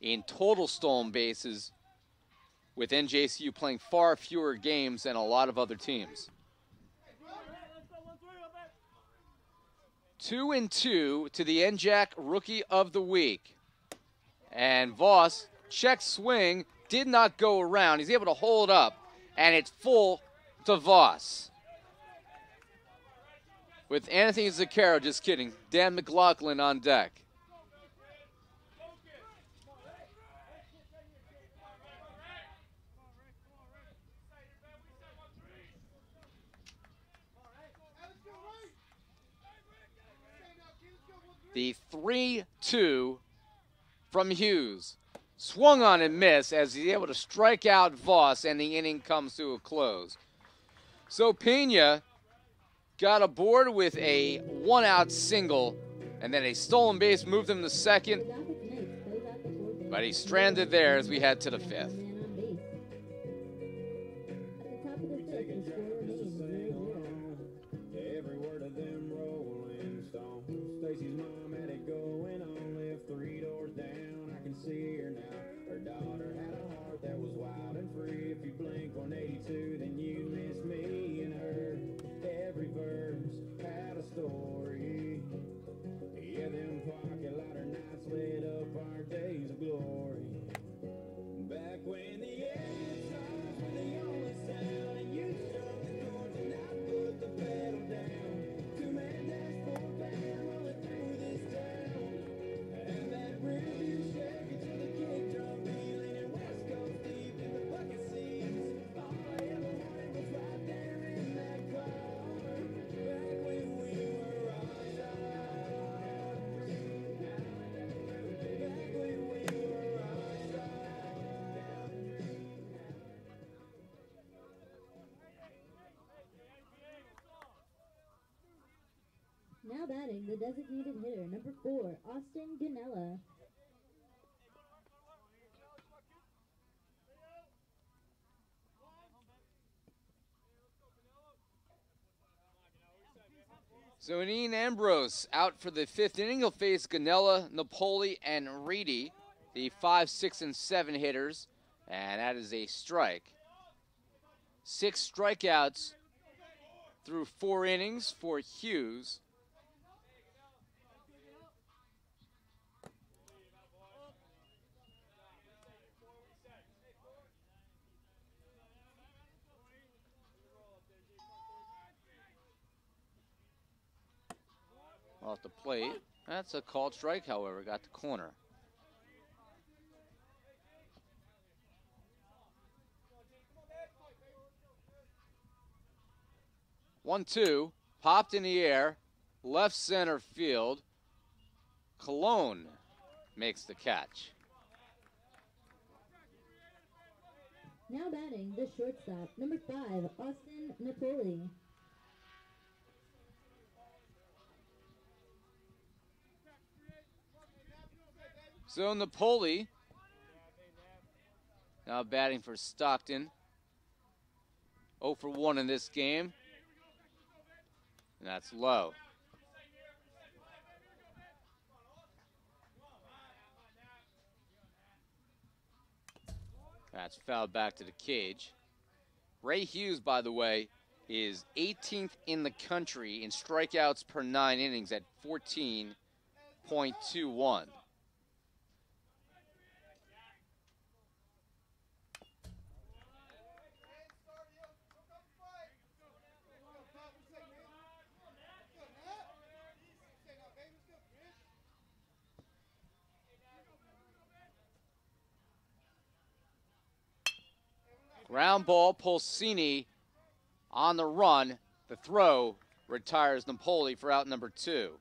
in total stolen bases, with NJCU playing far fewer games than a lot of other teams. 2-2 to the NJAC Rookie of the Week. And Voss, check swing, did not go around. He's able to hold up, and it's full to Voss. With Anthony Zaccaro, just kidding, Dan McLaughlin on deck. The 3-2 from Hughes. Swung on and missed as he's able to strike out Voss, and the inning comes to a close. So Pena got aboard with a 1-out single, and then a stolen base moved him to second, but he's stranded there as we head to the 5th. Every word of them Rolling Stones. Stacy's mom had it going on, lived 3 doors down. I can see her now. Her daughter had a heart that was wild and free. If you blink 182, then you miss me and her. Every verse had a story. Yeah, them pocket lighter nights lit up our days of glory. Back when the times were the only sound, and you struck the chords and I put the pedal down. 2-man dashboard band rolling through this town, and that rear view Chevy to the kick drum beat, leaning West Coast deep in the bucket seats. All I ever wanted was right there in that car. Back when we were rock stars. Back when we were rock stars. Now batting, the designated hitter, number 4, Austin Ganella. So Jeanine Ambrose out for the 5th inning. He'll face Ganella, Napoli, and Reedy, the 5, 6, and 7 hitters, and that is a strike. 6 strikeouts through 4 innings for Hughes. Off the plate. That's a called strike, however. Got the corner. 1-2, popped in the air, left center field. Cologne makes the catch. Now batting, the shortstop, number 5, Austin Napoli. So Napoli now batting for Stockton. 0 for 1 in this game. And that's low. That's fouled back to the cage. Ray Hughes, by the way, is 18th in the country in strikeouts per 9 innings at 14.21. Ground ball, Pulsini on the run. The throw retires Napoli for out number 2.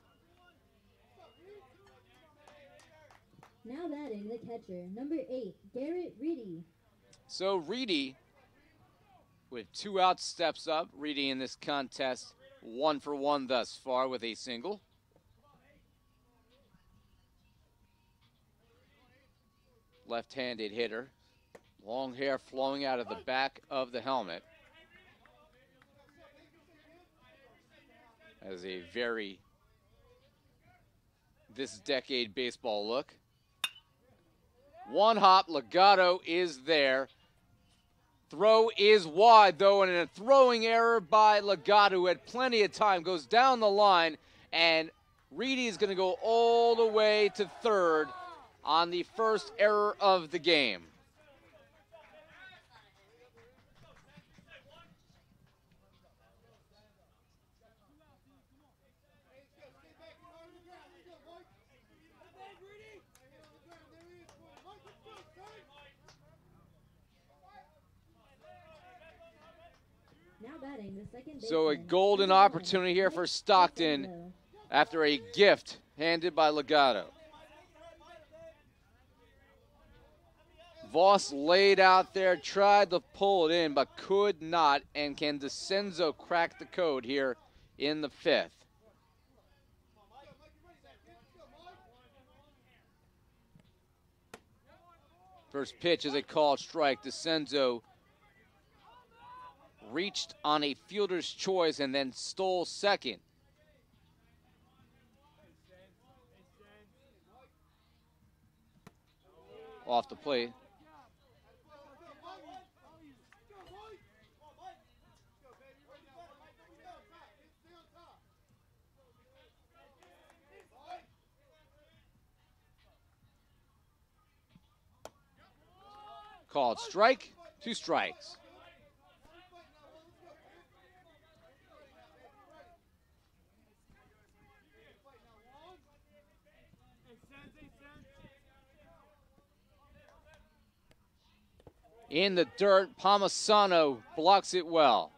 Now batting, the catcher, number 8, Garrett Reedy. So Reedy, with 2 outs, steps up. Reedy in this contest, 1 for 1 thus far with a single. Left-handed hitter. Long hair flowing out of the back of the helmet. Has a very this decade baseball look. One hop, Legato is there. Throw is wide though, and a throwing error by Legato, who had plenty of time, goes down the line, and Reedy is going to go all the way to third on the first error of the game. Now batting, the second baseman. So a golden opportunity here for Stockton after a gift handed by Legato. Voss laid out there, tried to pull it in, but could not. And can DeCenzo crack the code here in the 5th? First pitch is a called strike. DeCenzo reached on a fielder's choice and then stole second. Off the plate. Called strike, 2 strikes. In the dirt, Palmisano blocks it well.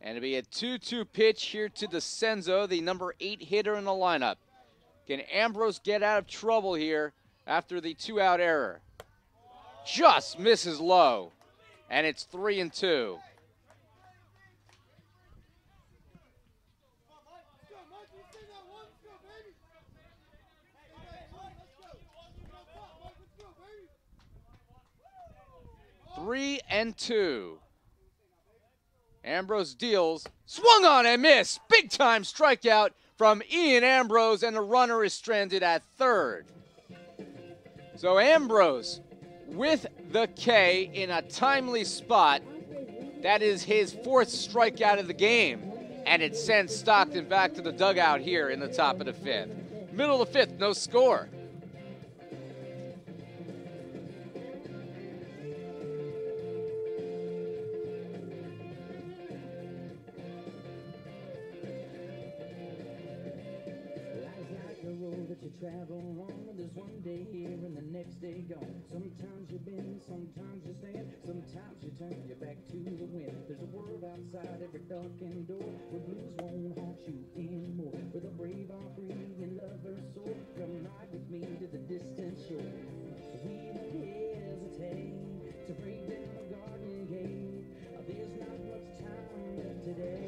And it'll be a 2-2 pitch here to DeCenzo, the number 8 hitter in the lineup. Can Ambrose get out of trouble here after the 2-out error? Just misses low, and it's 3-2. Three and 2. Ambrose deals, swung on and missed. Big time strikeout from Ian Ambrose, and the runner is stranded at third. So Ambrose with the K in a timely spot. That is his 4th strikeout of the game, and it sends Stockton back to the dugout here in the top of the 5th. Middle of the 5th, no score. travel on. There's one day here and the next day gone. Sometimes you bend, sometimes you stand, sometimes you turn your back to the wind. There's a world outside every darkened door where blues won't haunt you anymore. Where the brave are free and lovers soar. Come ride with me to the distant shore. We won't hesitate to break down a garden gate. There's not much time left today.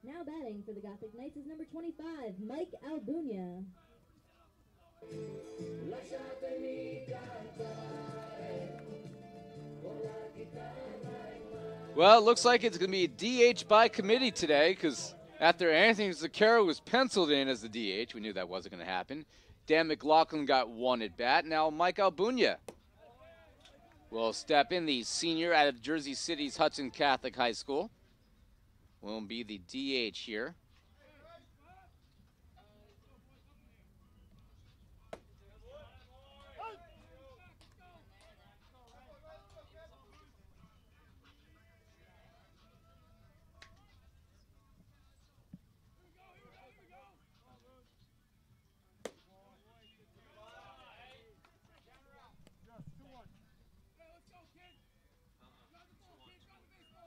Now batting for the Gothic Knights is number 25, Mike Albunia. Well, it looks like it's going to be a DH by committee today because after Anthony Zucchero was penciled in as the DH, we knew that wasn't going to happen. Dan McLaughlin got one at bat. Now Mike Albunia will step in, the senior out of Jersey City's Hudson Catholic High School. Will be the DH here.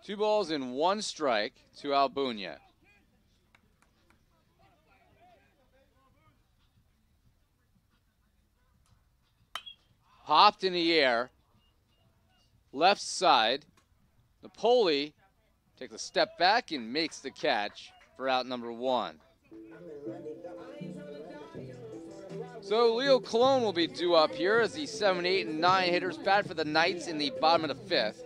Two balls and one strike to Albunia. Popped in the air. Left side. Napoli takes a step back and makes the catch for out number one. So Leo Colon will be due up here as the 7, 8, and 9 hitters bat for the Knights in the bottom of the fifth.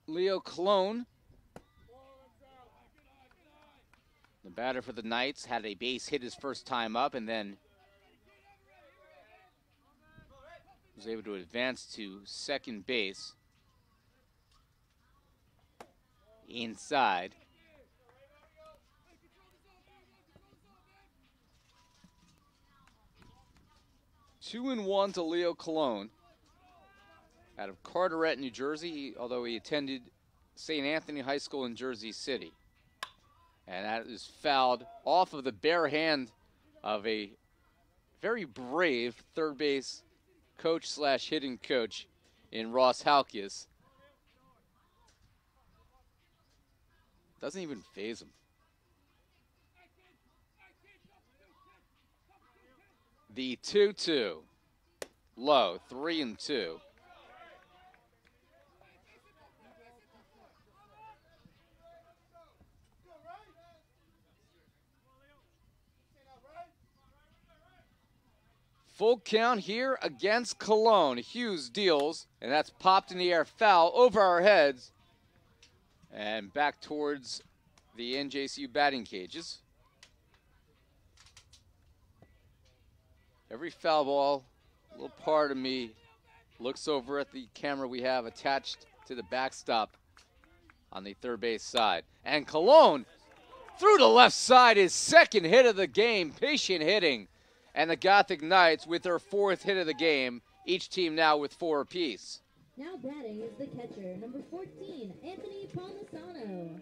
Leo Colon, the batter for the Knights, had a base hit his first time up and then was able to advance to second base. Inside. Two and one to Leo Colon. Out of Carteret, New Jersey, although he attended St. Anthony High School in Jersey City. And that is fouled off of the bare hand of a very brave third base coach slash hitting coach in Ross Halkias. Doesn't even faze him. The 2-2. Low, 3-2. Full count here against Cologne. Hughes deals, and that's popped in the air, foul over our heads and back towards the NJCU batting cages. Every foul ball, a little part of me looks over at the camera we have attached to the backstop on the third base side. And Cologne through the left side, his second hit of the game, patient hitting. And the Gothic Knights with their fourth hit of the game, each team now with 4 apiece. Now batting is the catcher, number 14, Anthony Palmisano.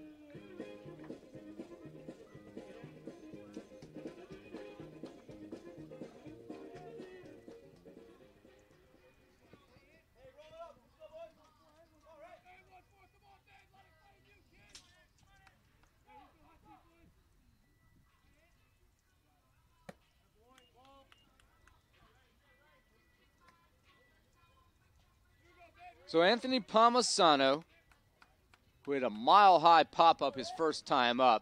So Anthony Palmisano, who had a mile-high pop-up his first time up,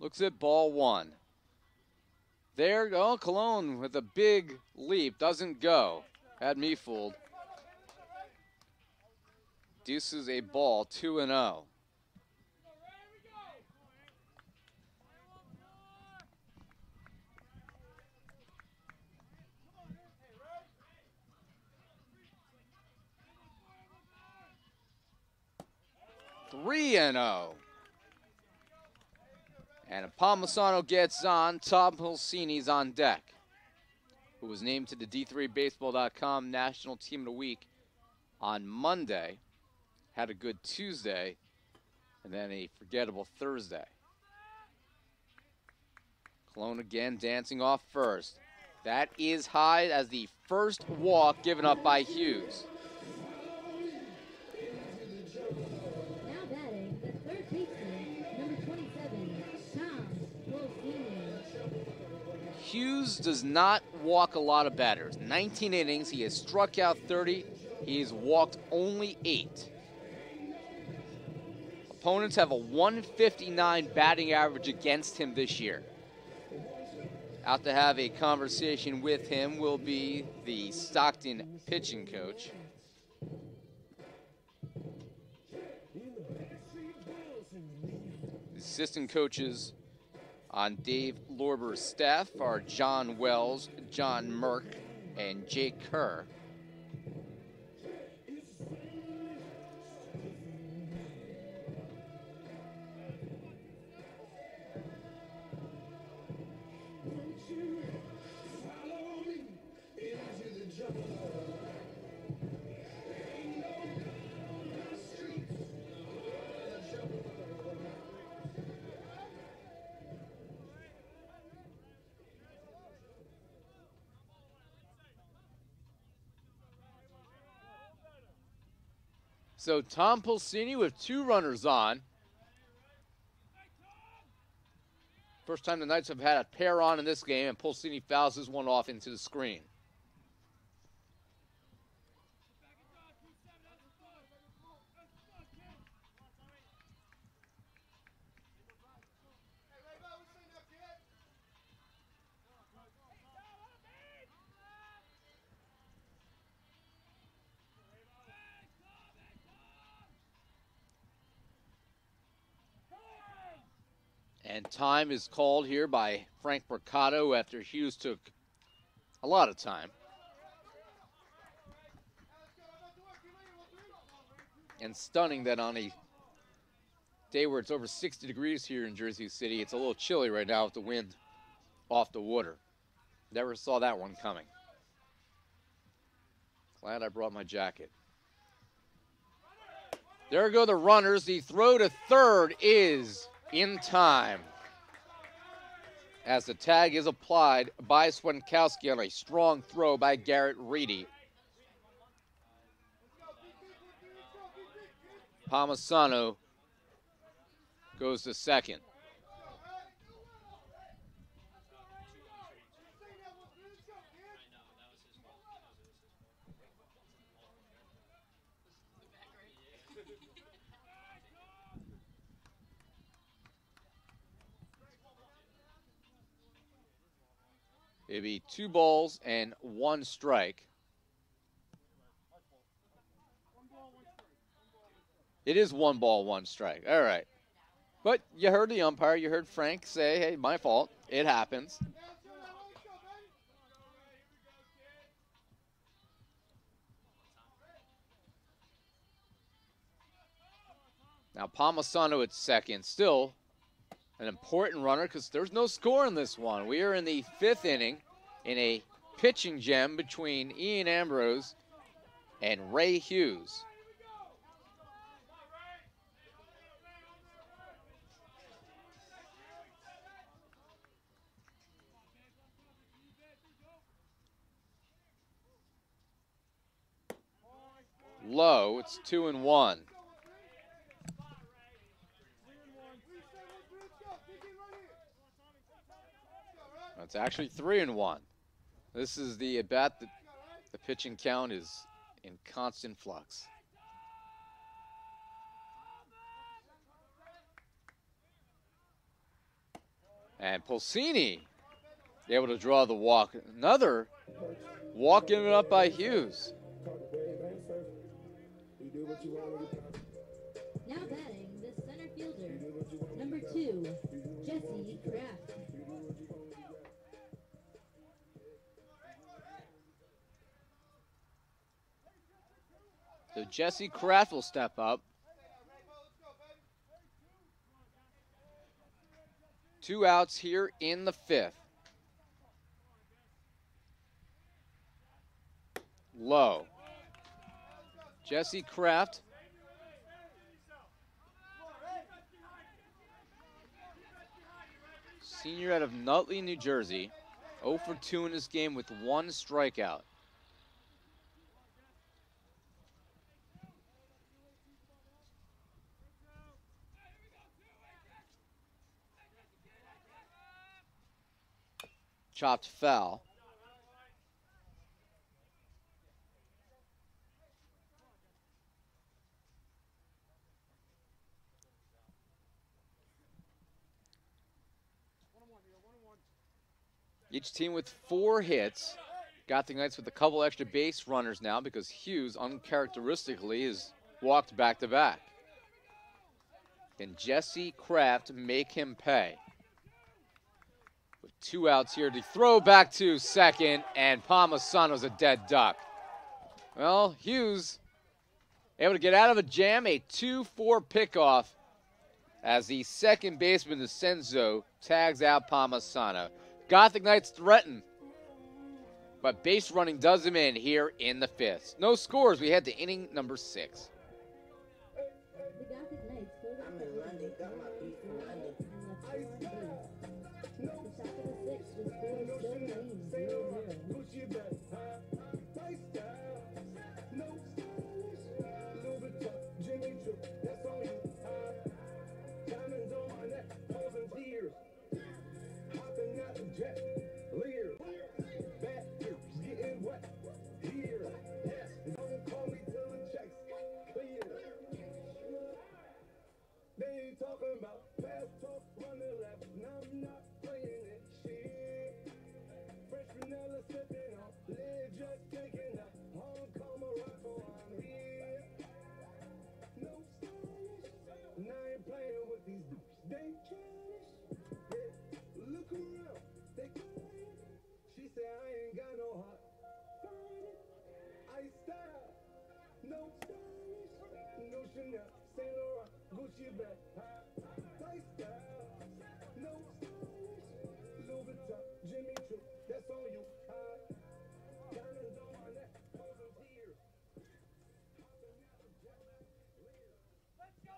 looks at ball one. There, oh, Cologne with a big leap, doesn't go. Had me fooled. Deuces a ball, 2-0. Three and 0. And if Palmisano gets on, Tom Pulsini's on deck, who was named to the D3Baseball.com National Team of the Week on Monday, had a good Tuesday, and then a forgettable Thursday. Cologne again dancing off first. That is high as the first walk given up by Hughes. Now batting, the third baseman, number 27, Tom Pulsini. Hughes does not walk a lot of batters. 19 innings, he has struck out 30, he has walked only 8. Opponents have a 159 batting average against him this year. Out to have a conversation with him will be the Stockton pitching coach. The assistant coaches on Dave Lorber's staff are John Wells, John Merck, and Jake Kerr. So Tom Pulsini with 2 runners on. First time the Knights have had a pair on in this game, and Pulsini fouls this one off into the screen. And time is called here by Frank Mercado after Hughes took a lot of time. And stunning that on a day where it's over 60 degrees here in Jersey City, it's a little chilly right now with the wind off the water. Never saw that one coming. Glad I brought my jacket. There go the runners. The throw to third is in time, as the tag is applied by Swenkowski on a strong throw by Garrett Reedy. Palmisano goes to second. It'd be 2 balls and 1 strike. It is 1 ball, 1 strike. All right. But you heard the umpire. You heard Frank say, hey, my fault. It happens. Now Palmisano at second. Still an important runner because there's no score in this one. We are in the 5th inning in a pitching gem between Ian Ambrose and Ray Hughes. Low, it's 2-1. It's actually 3-1. This is the at-bat that the pitching count is in constant flux. And Pulsini able to draw the walk. Another walk given up by Hughes. Now batting, the center fielder, number 2, Jesse Kraft. So Jesse Kraft will step up. 2 outs here in the 5th. Low. Jesse Kraft. Senior out of Nutley, New Jersey. 0 for 2 in this game with 1 strikeout. Chopped foul. Each team with 4 hits. Got the Knights with a couple extra base runners now because Hughes uncharacteristically has walked back to back. Can Jesse Kraft make him pay? With 2 outs here to throw back to second, and Palmisano's a dead duck. Well, Hughes able to get out of a jam, a 2-4 pickoff as the second baseman, DeCenzo, tags out Palmisano. Gothic Knights threaten, but base running does him in here in the 5th. No scores. We head to inning number 6. The Gothic Knights pulled up the lead and left first base. The top of the 6th was still clean, 0-0.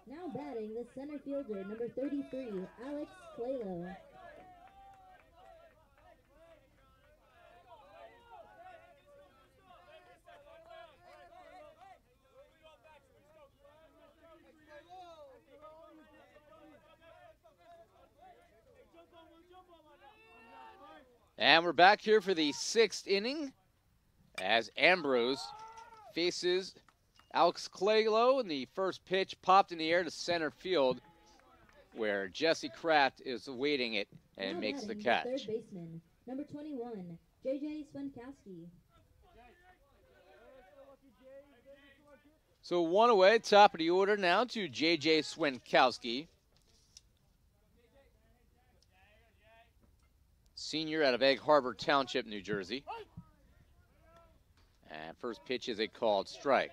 Now batting, the center fielder, number 33, Alex Claylo. And we're back here for the 6th inning as Ambrose faces Alex Claylo, and the first pitch popped in the air to center field where Jesse Kraft is awaiting it and Now makes the batting, catch. third baseman, number 21, JJ Swenkowski. So 1 away, top of the order now to J.J. Swenkowski. Senior out of Egg Harbor Township, New Jersey. And first pitch is a called strike.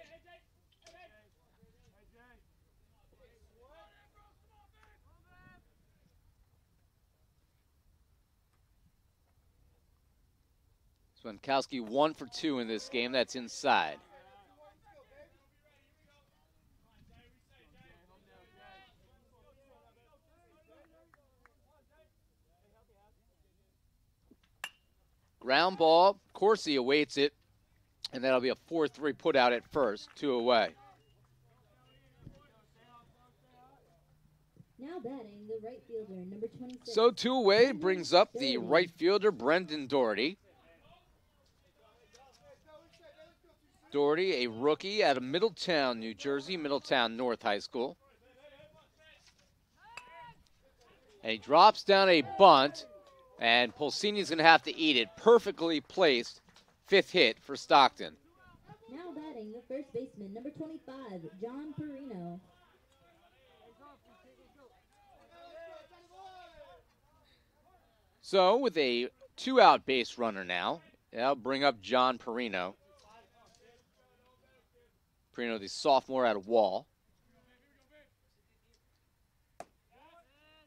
Swenkowski 1 for 2 in this game. That's inside. Ground ball. Corsi awaits it, and that'll be a 4-3 put out at first. 2 away. Now batting, the right fielder, number 26. So 2 away brings up the right fielder, Brendan Doherty. Doherty, a rookie out of Middletown, New Jersey, Middletown North High School. And he drops down a bunt, and Pulcini's going to have to eat it. Perfectly placed, 5th hit for Stockton. Now batting the first baseman, number 25, John Perino. So with a 2-out base runner now, I'll bring up John Perino. Perino, the sophomore out of Wall.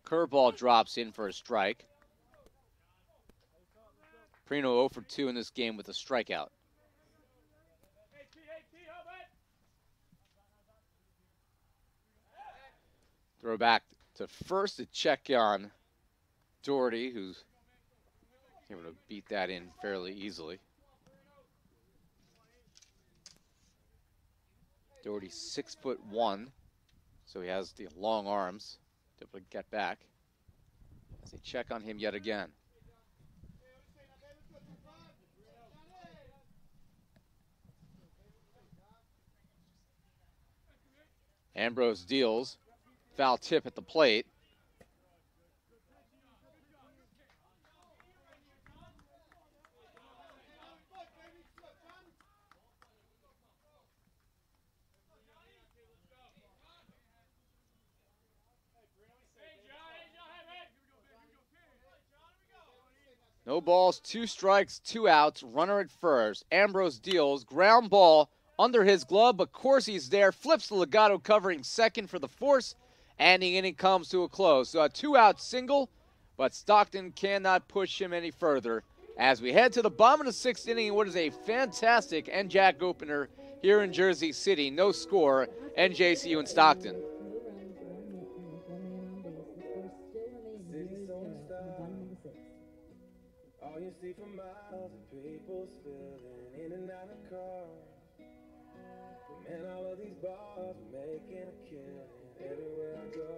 Curveball drops in for a strike. Perino 0 for 2 in this game with a strikeout. Throw back to first to check on Doherty, who's able to beat that in fairly easily. Doherty's 6'1", so he has the long arms to be able to get back. As they check on him yet again. Ambrose deals. Foul tip at the plate. No balls, 2 strikes, 2 outs, runner at first. Ambrose deals, ground ball under his glove, but Corsi's there, flips the legato covering second for the force, and the inning comes to a close. So a 2-out single, but Stockton cannot push him any further as we head to the bottom of the 6th inning in what is a fantastic NJAC opener here in Jersey City. No score, NJCU and Stockton. All you see for miles of people spilling in and out of cars. Man, all of these bars are making a killing everywhere I go.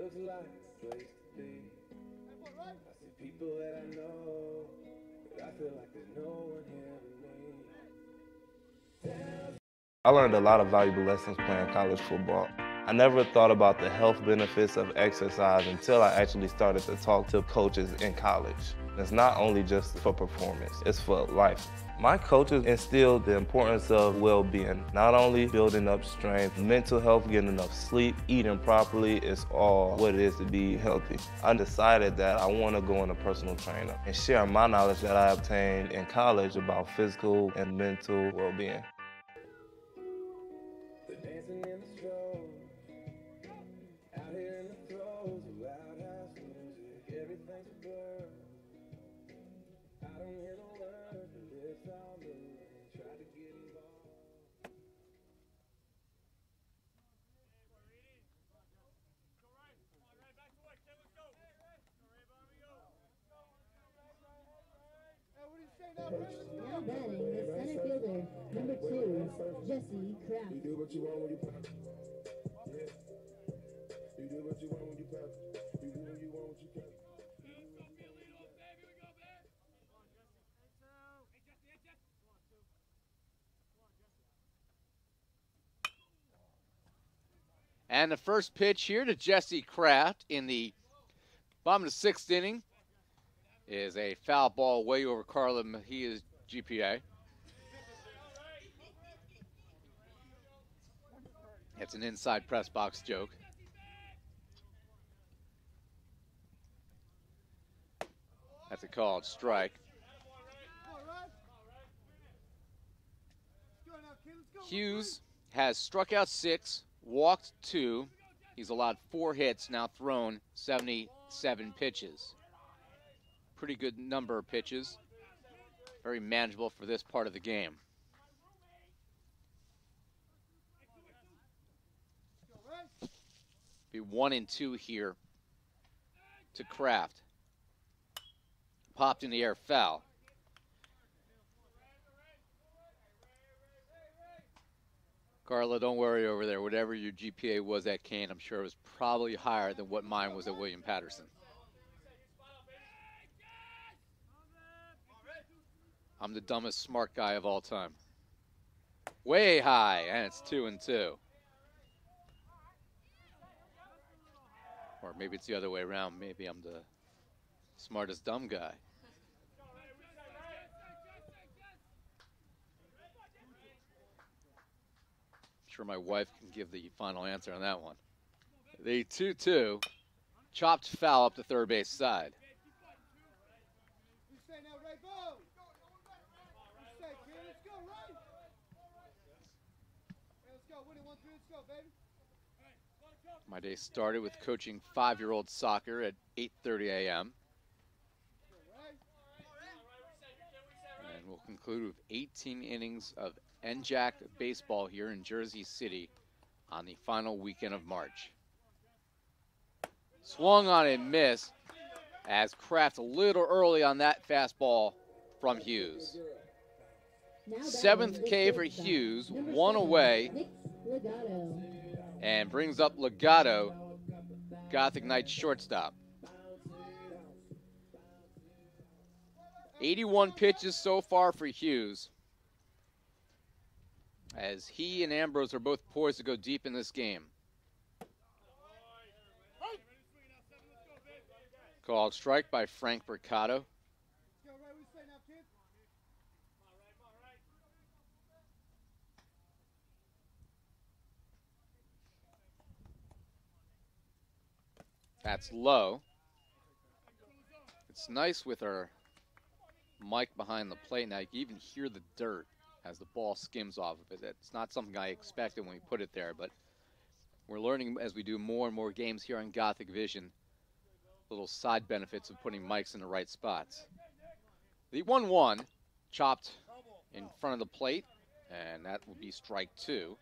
Looks like a place to be. I see people that I know, but I feel like there's no one here with me. I learned a lot of valuable lessons playing college football. I never thought about the health benefits of exercise until I actually started to talk to coaches in college. It's not only just for performance, it's for life. My coaches instilled the importance of well-being, not only building up strength, mental health, getting enough sleep, eating properly is all what it is to be healthy. I decided that I want to go on a personal trainer and share my knowledge that I obtained in college about physical and mental well-being. The dancing in the stroll, out here in the throes of loud house music, everything's a blur. I don't hear the words, the lips all moving, try to get involved. Now batting the center fielder, number 2, Jesse Kraft. You do what you want when you pop. Yeah. You do what you want when you pop. You do what you want when you pop. And the first pitch here to Jesse Kraft in the bottom of the 6th inning is a foul ball way over Carla Mejia's GPA. It's an inside press box joke. That's a called strike. Hughes has struck out 6, walked 2. He's allowed 4 hits, now thrown 77 pitches. Pretty good number of pitches. Very manageable for this part of the game. Be 1-2 here to Kraft. Popped in the air, foul. Carla, don't worry over there. Whatever your GPA was at Kane, I'm sure it was probably higher than what mine was at William Patterson. I'm the dumbest smart guy of all time. Way high, and it's 2-2. Or maybe it's the other way around. Maybe I'm the smartest dumb guy. I'm sure my wife can give the final answer on that one. The 2-2, chopped foul up the third base side. My day started with coaching 5-year-old soccer at 8:30 a.m. And we'll conclude with 18 innings of NJAC baseball here in Jersey City on the final weekend of March. Swung on and missed as Kraft a little early on that fastball from Hughes. 7th K for Hughes, 1 away, and brings up Legato, Gothic Knights shortstop. 81 pitches so far for Hughes, as he and Ambrose are both poised to go deep in this game. Called strike by Frank Mercado. That's low. It's nice with our mic behind the plate now. You can even hear the dirt as the ball skims off of it. It's not something I expected when we put it there, but we're learning as we do more and more games here on Gothic Vision, little side benefits of putting mics in the right spots. The 1-1 chopped in front of the plate, and that will be strike 2.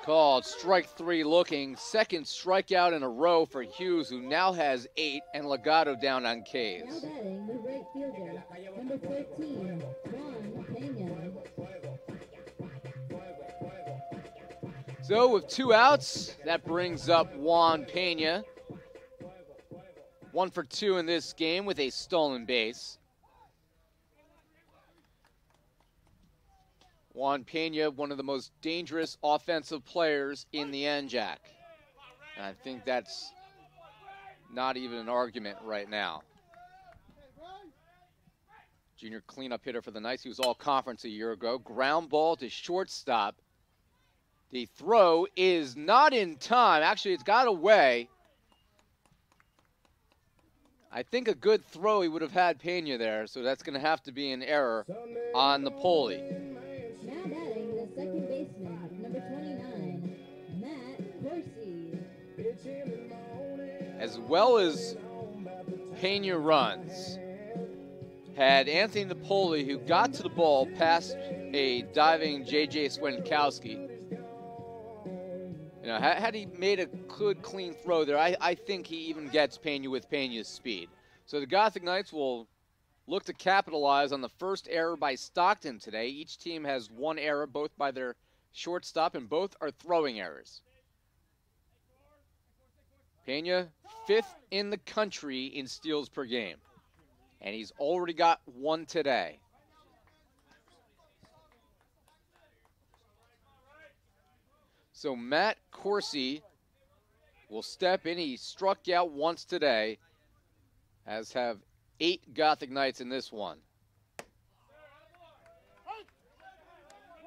Called strike 3 looking. Second strikeout in a row for Hughes, who now has 8, and Legato down on Ks. Now batting the right fielder, number 14, Juan Pena. So with 2 outs, that brings up Juan Pena. 1 for 2 in this game with a stolen base. Juan Pena, one of the most dangerous offensive players in the NJAC. And I think that's not even an argument right now. Junior cleanup hitter for the Knights. He was all conference a year ago. Ground ball to shortstop. The throw is not in time. Actually, it's got away. I think a good throw, he would have had Pena there, so that's going to have to be an error on the Poli. Now batting the second baseman, number 29, Matt Corsi. As well as Pena runs, had Anthony Napoli, who got to the ball past a diving J.J. Swenkowski. You know, had he made a good, clean throw there, I think he even gets Pena with Pena's speed. So the Gothic Knights will look to capitalize on the first error by Stockton today. Each team has 1 error, both by their shortstop, and both are throwing errors. Pena, 5th in the country in steals per game, and he's already got 1 today. So Matt Corsi will step in. He struck out once today, as have 8 Gothic Knights in this one.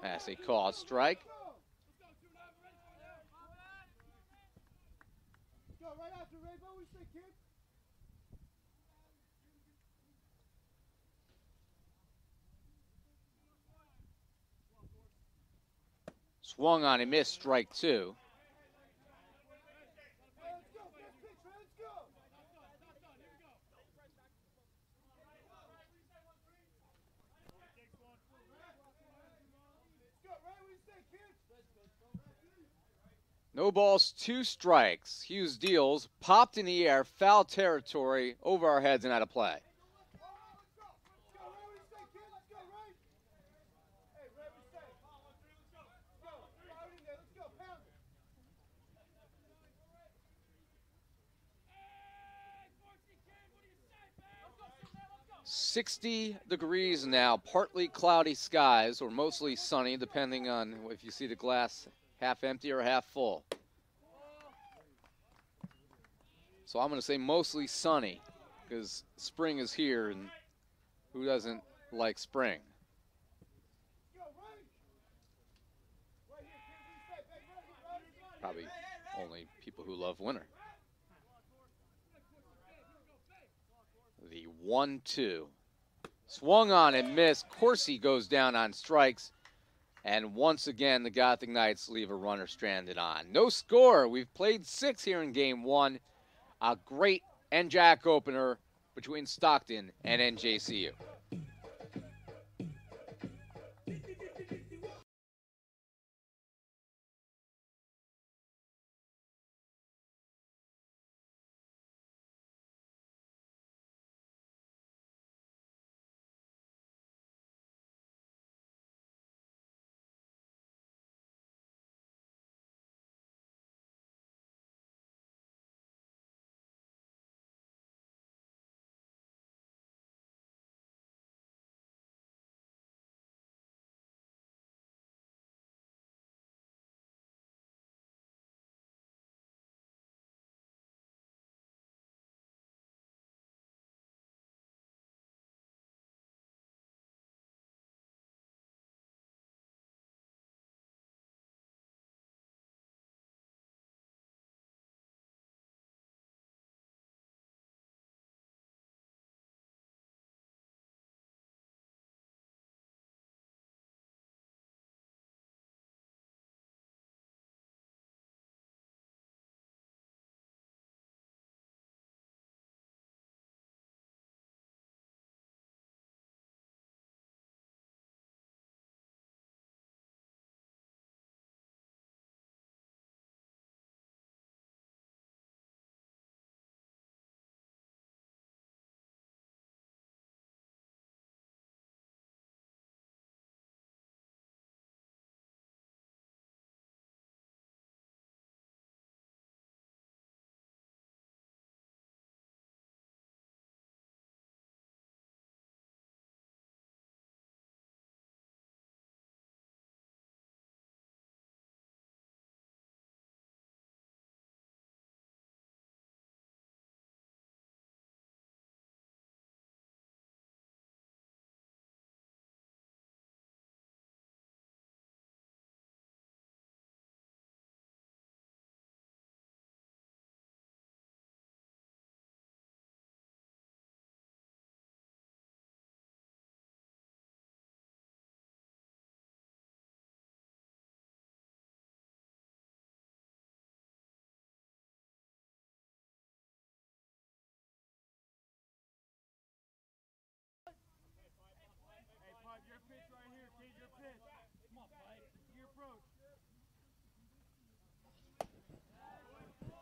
That's a called strike. Swung on and missed, strike 2. No balls, 2 strikes. Hughes deals, popped in the air, foul territory, over our heads and out of play. 60 degrees now, partly cloudy skies, or mostly sunny, depending on if you see the glass half empty or half full. So I'm going to say mostly sunny, because spring is here, and who doesn't like spring? Probably only people who love winter. The 1-2. Swung on and missed. Corsi goes down on strikes. And once again, the Gothic Knights leave a runner stranded on. No score. We've played 6 here in game 1. A great NJAC opener between Stockton and NJCU.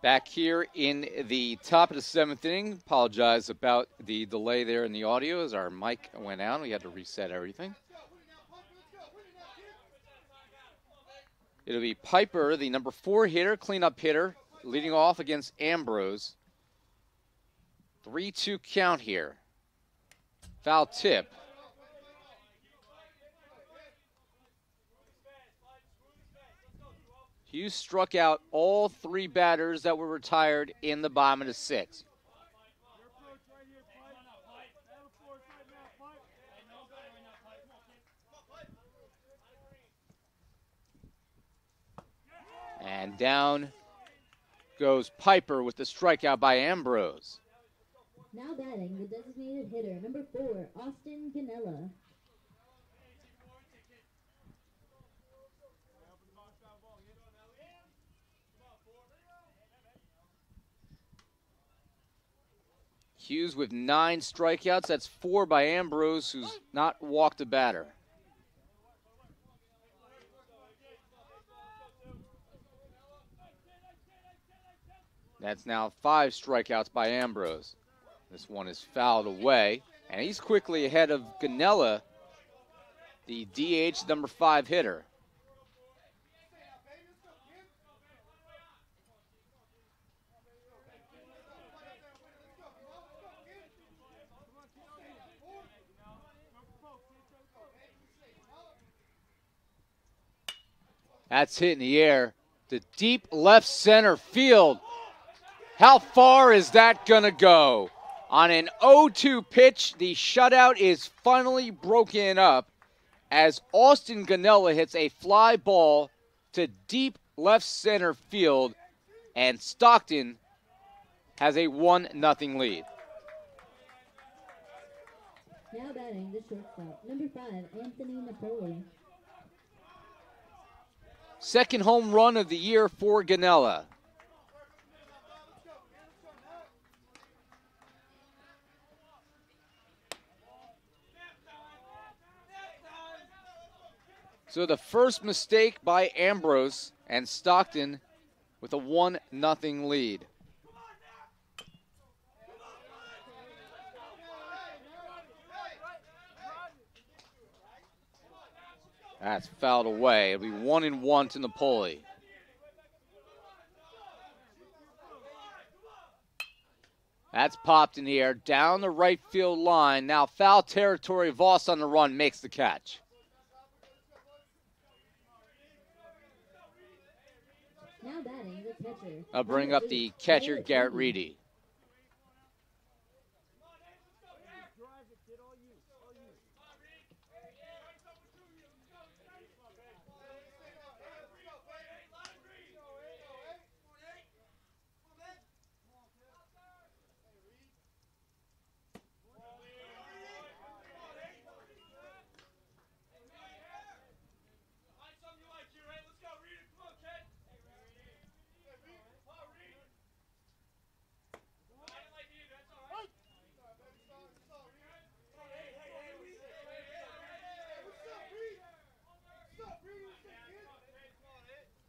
Back here in the top of the 7th inning. Apologize about the delay there in the audio as our mic went out. We had to reset everything. It'll be Piper, the number 4 hitter, cleanup hitter, leading off against Ambrose. 3-2 count here. Foul tip. Hughes struck out all 3 batters that were retired in the bottom of the 6th. And down goes Piper with the strikeout by Ambrose. Now batting, the designated hitter, number 4, Austin Ganella. Hughes with 9 strikeouts. That's 4 by Ambrose, who's not walked a batter. That's now 5 strikeouts by Ambrose. This one is fouled away, and he's quickly ahead of Ganella, the DH number 5 hitter. That's hit in the air to deep left center field. How far is that going to go? On an 0-2 pitch, the shutout is finally broken up as Austin Ganella hits a fly ball to deep left center field, and Stockton has a 1-0 lead. Now batting the shortstop, number 5, Anthony Napoli. Second home run of the year for Ganella. So the first mistake by Ambrose, and Stockton with a 1-0 lead. That's fouled away. It'll be 1-1 to Napoli. That's popped in the air down the right field line. Now foul territory. Voss on the run makes the catch. Now batting the catcher. I'll bring up the catcher, Garrett Reedy.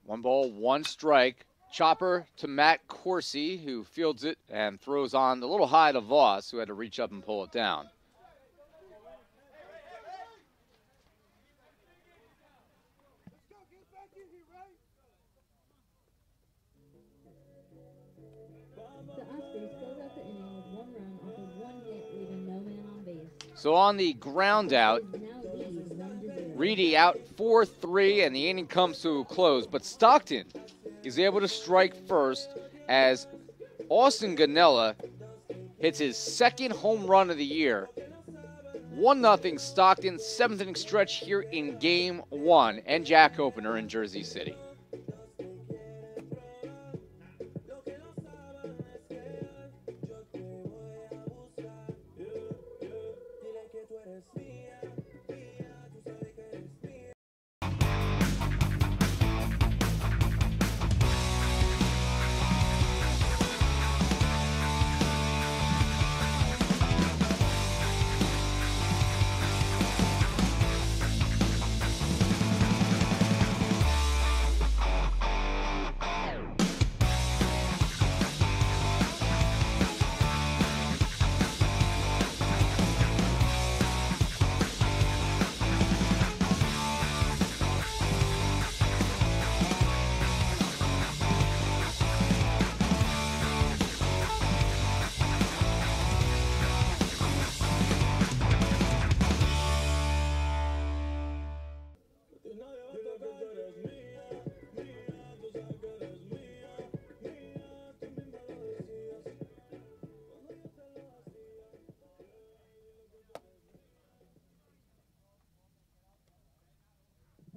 One ball, one strike. Chopper to Matt Corsi, who fields it and throws on a little high to Voss, who had to reach up and pull it down. The Ospreys close out the inning with 1 run off of 1 hit, leaving no man on base. So on the ground out, Now leads 1-0. Reedy out 4-3, and the inning comes to a close. But Stockton is able to strike first as Austin Ganella hits his second home run of the year. 1-0 Stockton, 7th inning stretch here in Game 1 and Jack Opener in Jersey City.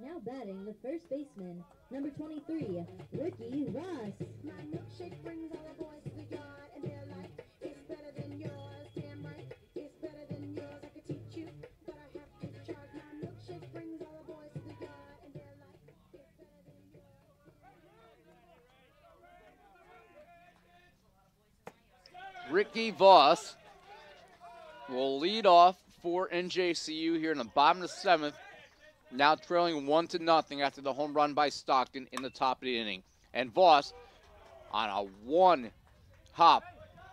Now batting the first baseman, number 23, Ricky Ross. My milkshake brings all the boys to the yard, and they're like, it's better than yours. Damn right, it's better than yours. I could teach you, but I have to charge. My milkshake brings all the boys to the yard, and they're like, it's better than yours. Ricky Voss will lead off for NJCU here in the bottom of the 7th. Now trailing 1-0 after the home run by Stockton in the top of the inning. And Voss on a one-hop.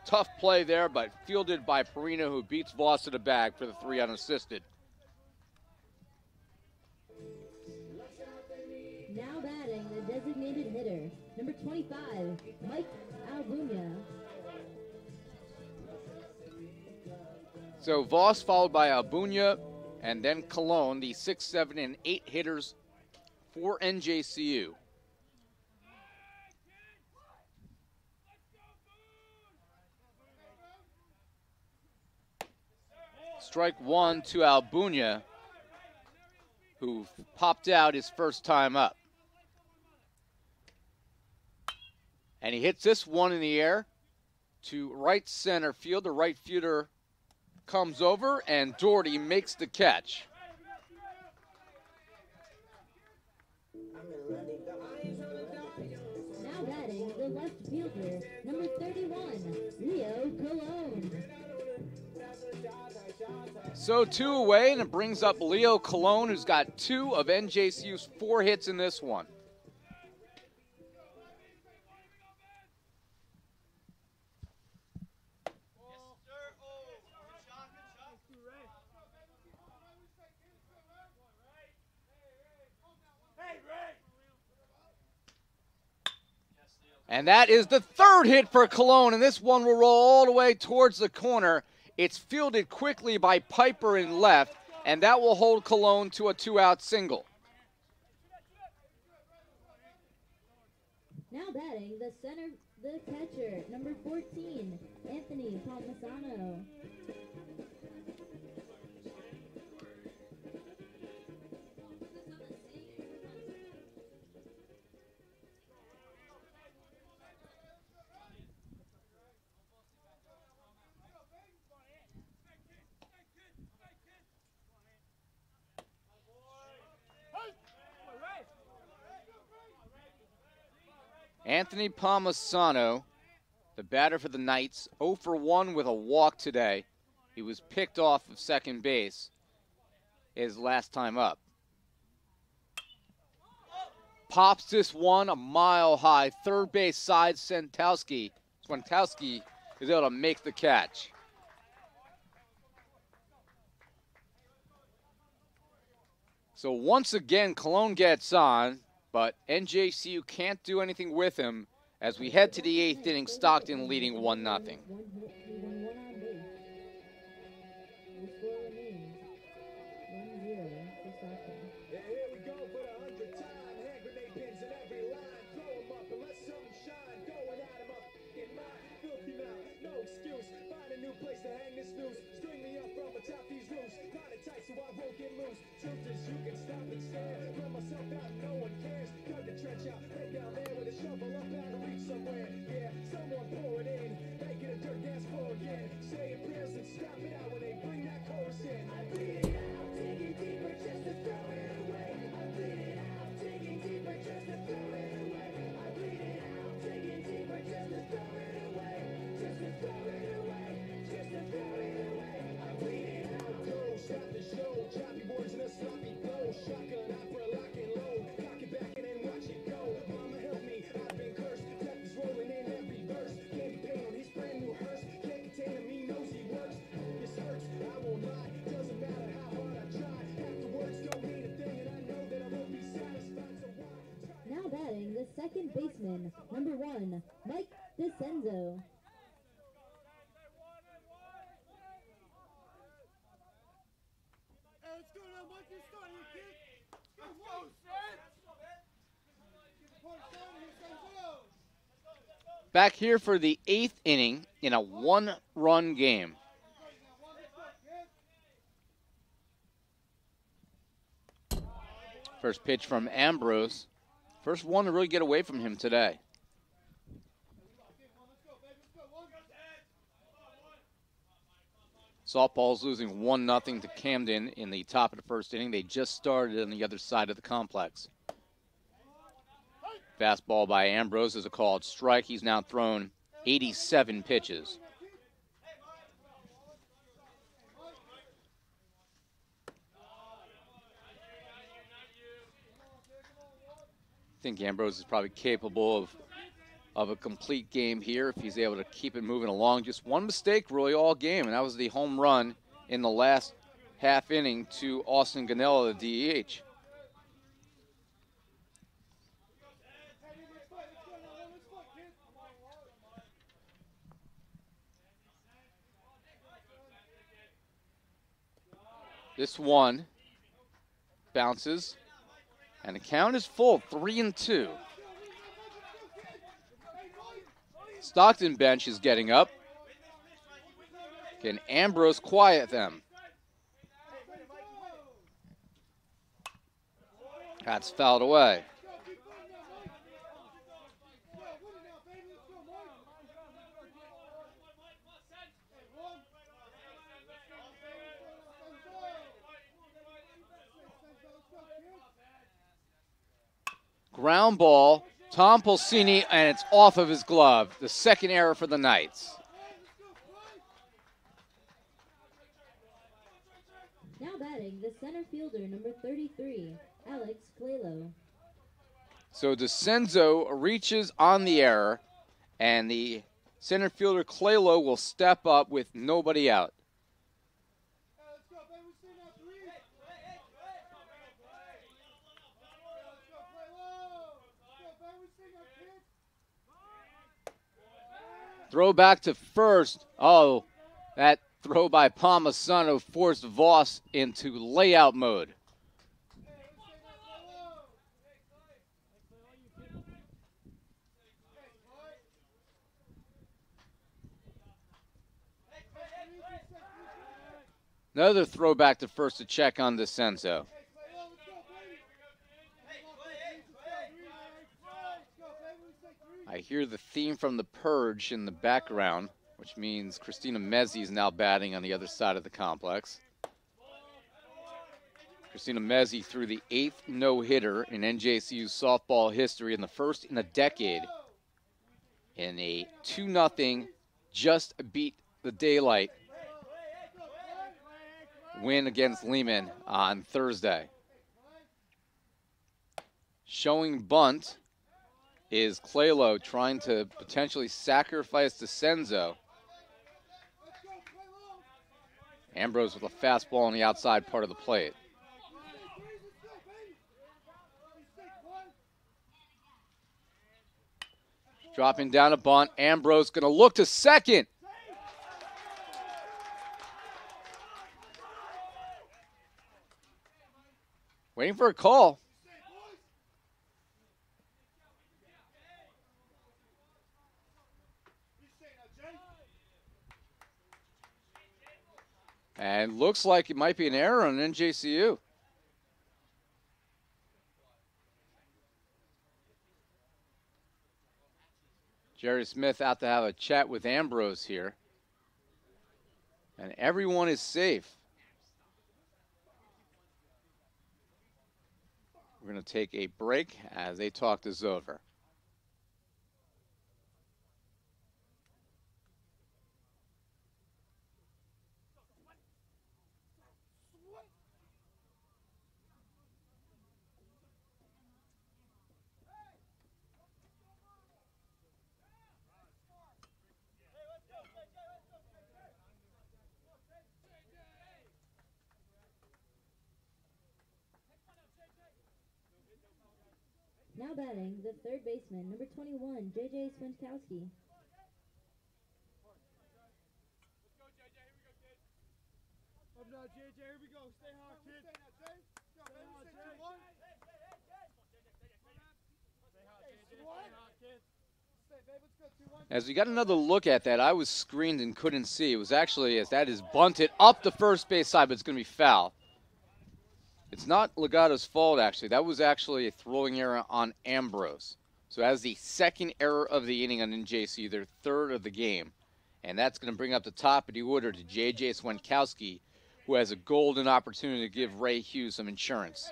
Tough play there, but fielded by Perino, who beats Voss to the bag for the 3 unassisted. Now batting the designated hitter, number 25, Mike Albunia. So Voss followed by Albunia, and then Cologne, the 6, 7, and 8 hitters for NJCU. Strike one to Albunya, who popped out his first time up. And he hits this one in the air to right center field. The right fielder comes over, and Doherty makes the catch. Now batting the left fielder, number 31, Leo Colon. So 2 away, and it brings up Leo Colon, who's got 2 of NJCU's 4 hits in this one. And that is the 3rd hit for Colon, and this one will roll all the way towards the corner. It's fielded quickly by Piper in left, and that will hold Colon to a 2-out single. Now batting the catcher, number 14, Anthony Palmisano. Anthony Palmisano, the batter for the Knights, 0 for 1 with a walk today. He was picked off of second base his last time up. Pops this one a mile high, third base side, Swentowski. Swentowski is able to make the catch. So once again, Colon gets on, but NJCU can't do anything with him as we head to the 8th inning, Stockton leading 1-0. One hit, he won 1 on base. The score remains 1-0 for Stockton. Yeah, here we go for the 100th time. Hand grenade pins in every line. Throw 'em up and let something shine. Going at 'em up in my filthy mouth. No excuse. Find a new place to hang this noose. String me up from atop these roofs. Find it tight so I won't get loose. Truth is you can stop and stare. Run myself out, no one cares. Dug the trench out, lay down there with a shovel up out of reach somewhere. Yeah, someone pour it in. Make it a dirt gas floor again. Saying prayers and stop it out when they bring that chorus in. I bleed it out, digging deeper just to throw it away. I bleed it out, digging deeper just to throw it away. I bleed it out, digging deeper just to throw it away. Just to throw it away. Just to throw it away. I bleed it out. Go, stop the show. Choppy words in a sloppy flow. Shotgun opera, lock and load. Cock it back and then watch it go. Mama help me, I've been cursed. Death is rolling in every verse. Can't be paid on his brand new hearse. Can't contain him, he knows he works. This hurts, I won't lie. Doesn't matter how hard I try. Afterwards don't mean a thing, and I know that I won't be satisfied. So why? Now batting the second baseman, number 1, Mike DeCenzo. Back here for the 8th inning in a 1-run game. First pitch from Ambrose. First one to really get away from him today. Softball's losing 1-0 to Camden in the top of the first inning. They just started on the other side of the complex. Fastball by Ambrose is a called strike. He's now thrown 87 pitches. I think Ambrose is probably capable of a complete game here if he's able to keep it moving along. Just one mistake really all game, and that was the home run in the last half inning to Austin Ganella, the DH. This one bounces And the count is full, 3-2. Stockton bench is getting up. Can Ambrose quiet them? That's fouled away. Ground ball, Tom Pulsini, and it's off of his glove. The second error for the Knights. Now batting, the center fielder, number 33, Alex Claylo. So DeCenzo reaches on the error, and the center fielder Claylo will step up with nobody out. Throw back to first. Oh, that throw by Palmisano forced Voss into layout mode. Another throw back to first to check on DeCenzo. I hear the theme from The Purge in the background, which means Christina Mezzi is now batting on the other side of the complex. Christina Mezzi threw the 8th no-hitter in NJCU softball history and the first in a decade in a 2-0 just beat the daylight win against Lehman on Thursday. Showing bunt is Claylo trying to potentially sacrifice DeCenzo. Ambrose with a fastball on the outside part of the plate. Dropping down a bunt. Ambrose going to look to second. Waiting for a call. And looks like it might be an error on NJCU. Jerry Smith out to have a chat with Ambrose here. And everyone is safe. We're going to take a break as they talk this over. Now batting, the third baseman, number 21, J.J. Swinkowski. As we got another look at that, I was screened and couldn't see. It was actually, as that is bunted up the first base side, but it's going to be foul. It's not Legato's fault, actually. That was actually a throwing error on Ambrose. So as the second error of the inning on NJC, their third of the game. And that's going to bring up the top of the order to J.J. Swinkowski, who has a golden opportunity to give Ray Hughes some insurance.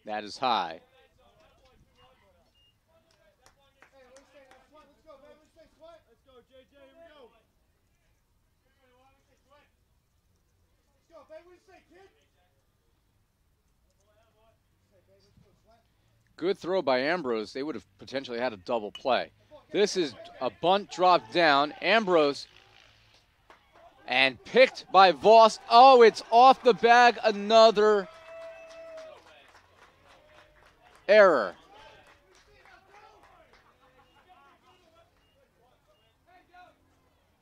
That is high. Good throw by Ambrose. They would have potentially had a double play. This is a bunt drop down. Ambrose and picked by Voss. Oh, it's off the bag. Another error.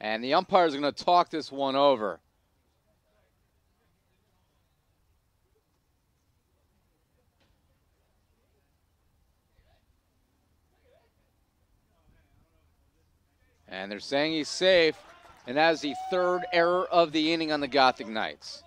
And the umpires are going to talk this one over. And they're saying he's safe, and that is the third error of the inning on the Gothic Knights.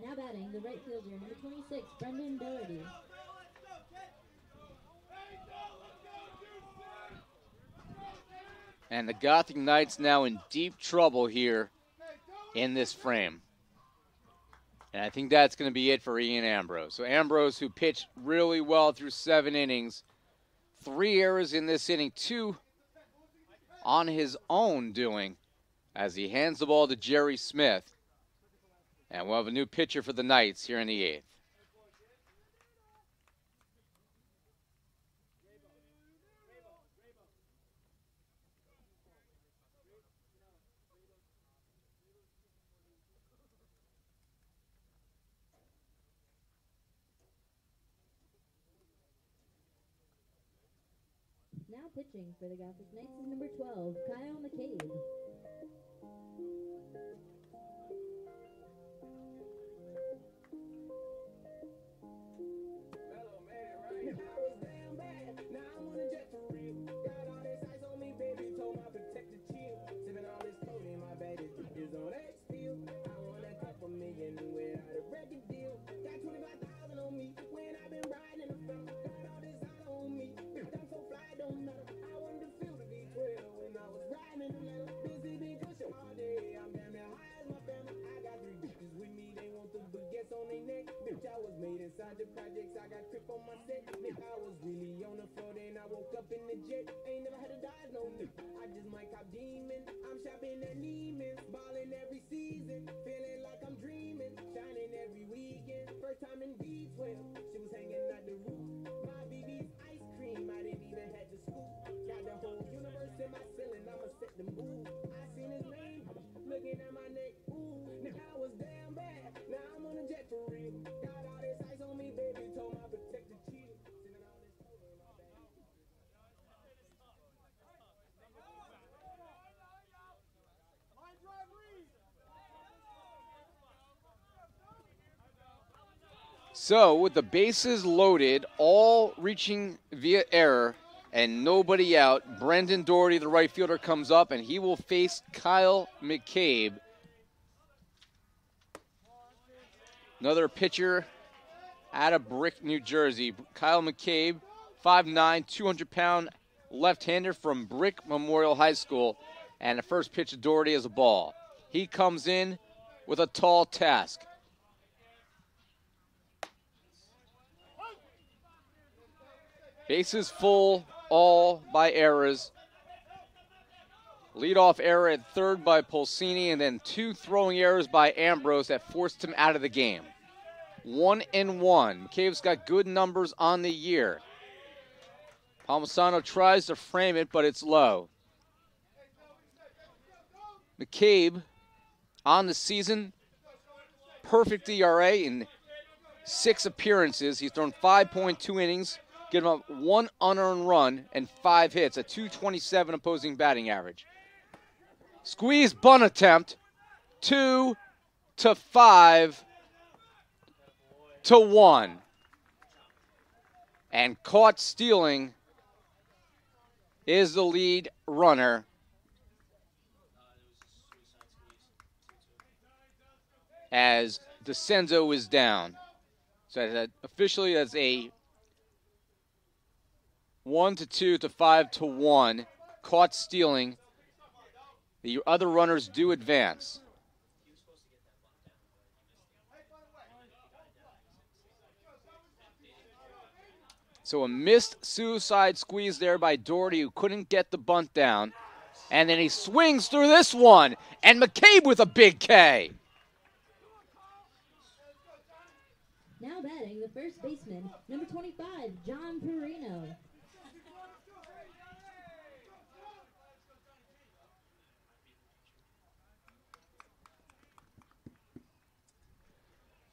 Now batting, the right fielder, number 26, Brendan Doherty. And the Gothic Knights now in deep trouble here in this frame. And I think that's going to be it for Ian Ambrose. So Ambrose, who pitched really well through 7 innings, 3 errors in this inning, 2 on his own doing as he hands the ball to Jerry Smith. And we'll have a new pitcher for the Knights here in the 8th. Now pitching for the Gothic Knights is number 12, Kyle McCabe. Inside the projects, I got crip on my set. I was really on the floor, then I woke up in the jet. Ain't never had to die, no nigga. I just might cop demon. I'm shopping at Neiman's, balling every season, feeling like I'm dreaming, shining every weekend. First time in B12, she was hanging out the roof. My BB's ice cream, I didn't even have to scoop. Got the whole universe in my ceiling, I'ma set the move. I seen his name, looking at my neck, ooh. Now I was damn bad, now I'm on a jet for real. Got all this ice on me, baby, told my protector chill. So with the bases loaded, all reaching via error, and nobody out, Brendan Doherty, the right fielder, comes up, and he will face Kyle McCabe. Another pitcher out of Brick, New Jersey. Kyle McCabe, 5'9", 200-pound left-hander from Brick Memorial High School. And the first pitch to Doherty is a ball. He comes in with a tall task. Bases full, all by errors. Leadoff error at third by Polsini, and then 2 throwing errors by Ambrose that forced him out of the game. 1-1. McCabe's got good numbers on the year. Palmisano tries to frame it, but it's low. McCabe on the season, perfect ERA in 6 appearances. He's thrown 5.2 innings, given up 1 unearned run and 5 hits, a .227 opposing batting average. Squeeze bunt attempt, 2-5-1. And caught stealing is the lead runner. As DeCenzo is down. So that officially that's a 1-2 to 5-1. Caught stealing. The other runners do advance. So a missed suicide squeeze there by Doherty, who couldn't get the bunt down. And then he swings through this one. And McCabe with a big K. Now batting, the first baseman, number 25, John Perino.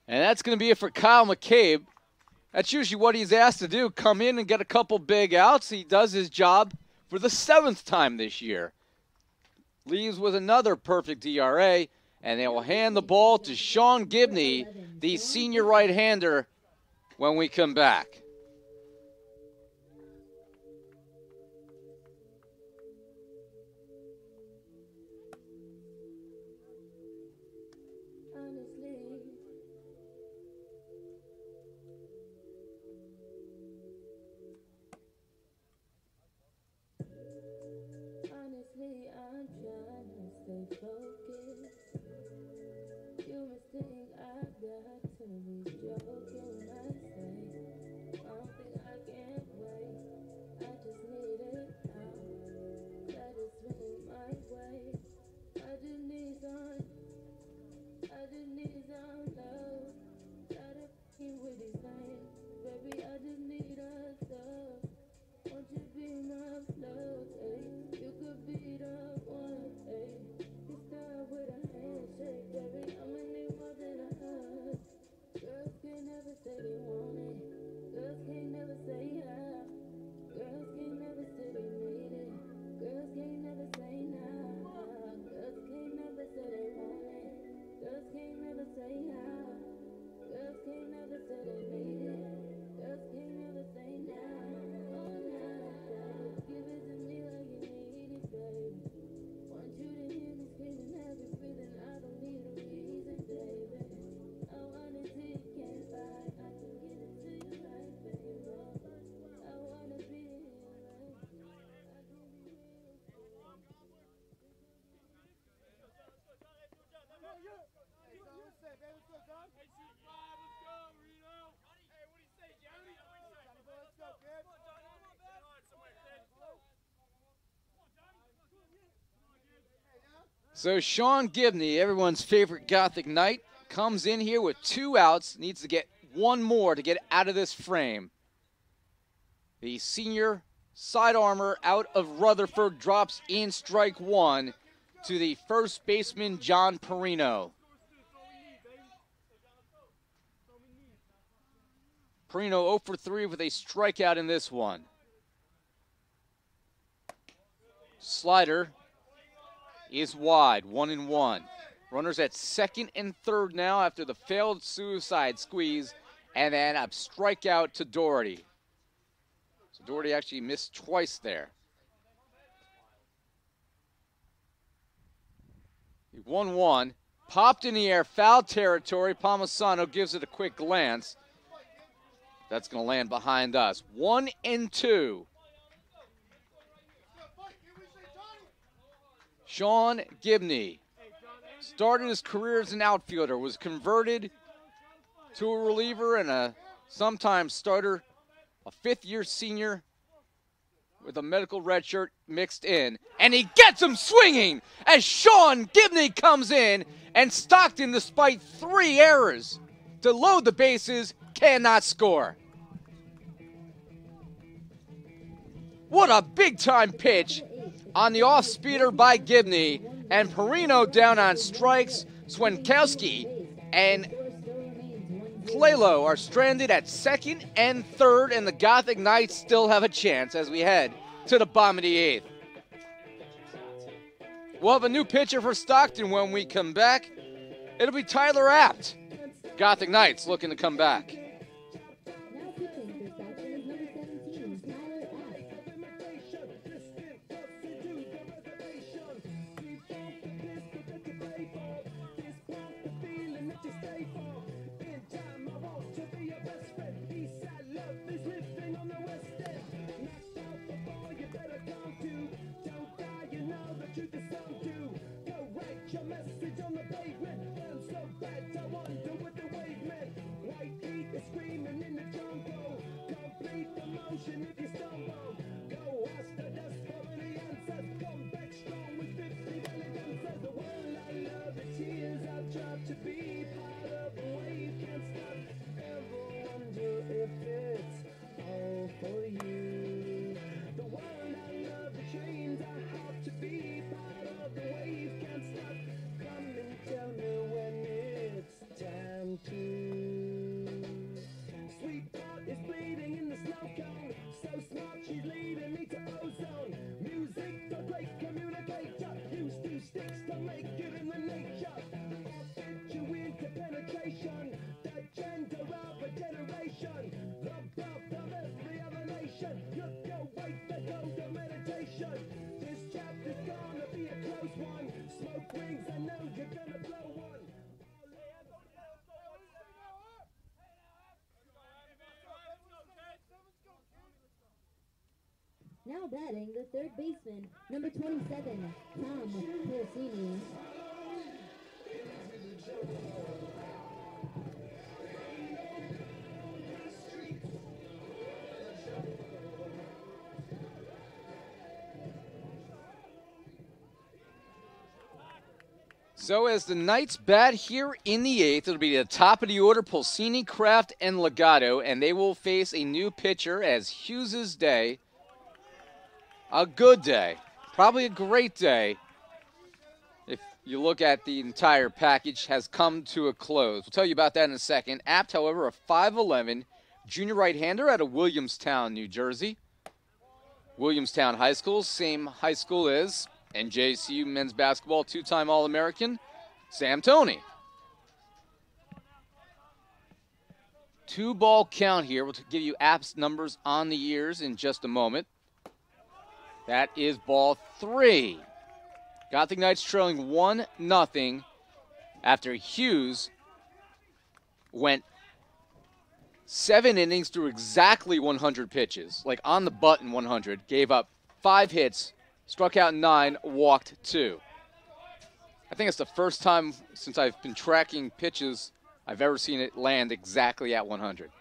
And that's going to be it for Kyle McCabe. That's usually what he's asked to do, come in and get a couple big outs. He does his job for the 7th time this year. Leaves with another perfect ERA, and they will hand the ball to Sean Gibney, the senior right-hander, when we come back. Honestly, I'm trying to stay focused. You must think I got to be joking when I say I don't think I can wait. I just need it out. Let it swing my way. I just need some love. Gotta be with these things, baby. I just need us love. Won't you be my love, ayy? You could be the one, ayy. You start with a handshake, baby. I'ma need more than a hug. Girls can't never say they want it. Girls can't never say how. Girls can't never say they need it. Girls can't never say nah. Girls can't never say they want it. Girls can't never say how. Girls can't never say they need it. Girls can't never say nah. Oh nah, baby, give it to me like you need it, baby. Want you to hear me screaming every breathing. I don't need a reason, baby. I want it till you can't buy. I can get it to you right, baby. I wanna be here, right? I can be real. So Sean Gibney, everyone's favorite Gothic Knight, comes in here with 2 outs, needs to get 1 more to get out of this frame. The senior side armor out of Rutherford drops in strike 1 to the first baseman, John Perino. Perino 0 for 3 with a strikeout in this one. Slider is wide, 1-1. Runners at second and third now after the failed suicide squeeze, and then a strikeout to Doherty. So Doherty actually missed twice there. 1-1, popped in the air, foul territory. Palmisano gives it a quick glance. That's going to land behind us. 1-2. Sean Gibney started his career as an outfielder, was converted to a reliever and a sometime starter, a 5th-year senior with a medical red shirt mixed in. And he gets him swinging as Sean Gibney comes in, and Stockton, despite 3 errors to load the bases, cannot score. What a big-time pitch on the off-speeder by Gibney, and Perino down on strikes. Swenkowski and Clelo are stranded at second and third, and the Gothic Knights still have a chance as we head to the bottom of the 8th. We'll have a new pitcher for Stockton when we come back. It'll be Tyler Apt. Gothic Knights looking to come back. Now pitching for Stockton is number 17, Tyler Apt. Your message on the pavement. I'm so bad, I wonder what the wave meant. White heat tricks to make it in the nature. I'll fit you into penetration. The gender of a generation. The birth of every other nation. Look your way to go to meditation. This chapter's gonna be a close one. Smoke rings, I know you're gonna blow one. Now batting, the third baseman, number 27, Tom Pulsini. So as the Knights bat here in the 8th, it'll be the top of the order, Pulsini, Kraft, and Legato, and they will face a new pitcher as Hughes' day. A good day, probably a great day, if you look at the entire package, has come to a close. We'll tell you about that in a second. Apt, however, a 5'11", junior right-hander out of Williamstown, New Jersey. Williamstown High School, same high school as NJCU men's basketball two-time All-American, Sam Toney. 2-ball count here. We'll give you Apt's numbers on the years in just a moment. That is ball 3. Got the Knights trailing 1-0 after Hughes went 7 innings through exactly 100 pitches, like on the button 100, gave up 5 hits, struck out 9, walked 2. I think it's the first time since I've been tracking pitches I've ever seen it land exactly at 100.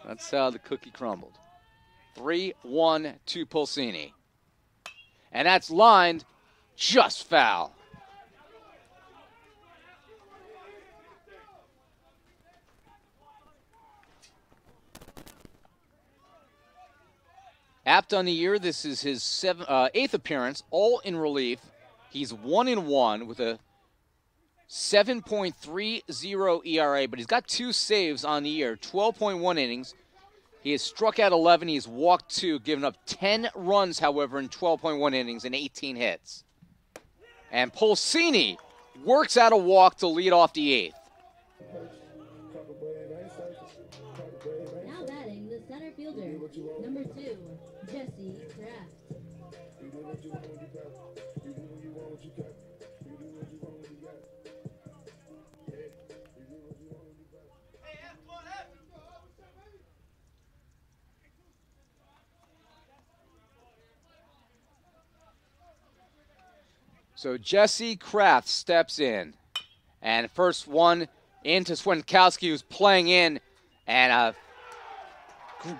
That's how the cookie crumbled. 3-1 to Pulsini. And that's lined just foul. Apt on the year, this is his 8th appearance, all in relief. He's 1-1 with a 7.30 ERA, but he's got 2 saves on the year, 12.1 innings. He has struck out 11, he's walked 2, given up 10 runs, however, in 12.1 innings and 18 hits. And Pulsini works out a walk to lead off the 8th. Now batting, the center fielder, number 2, Jesse Kraft. So Jesse Kraft steps in. And first one into Swenkowski, who's playing in. And a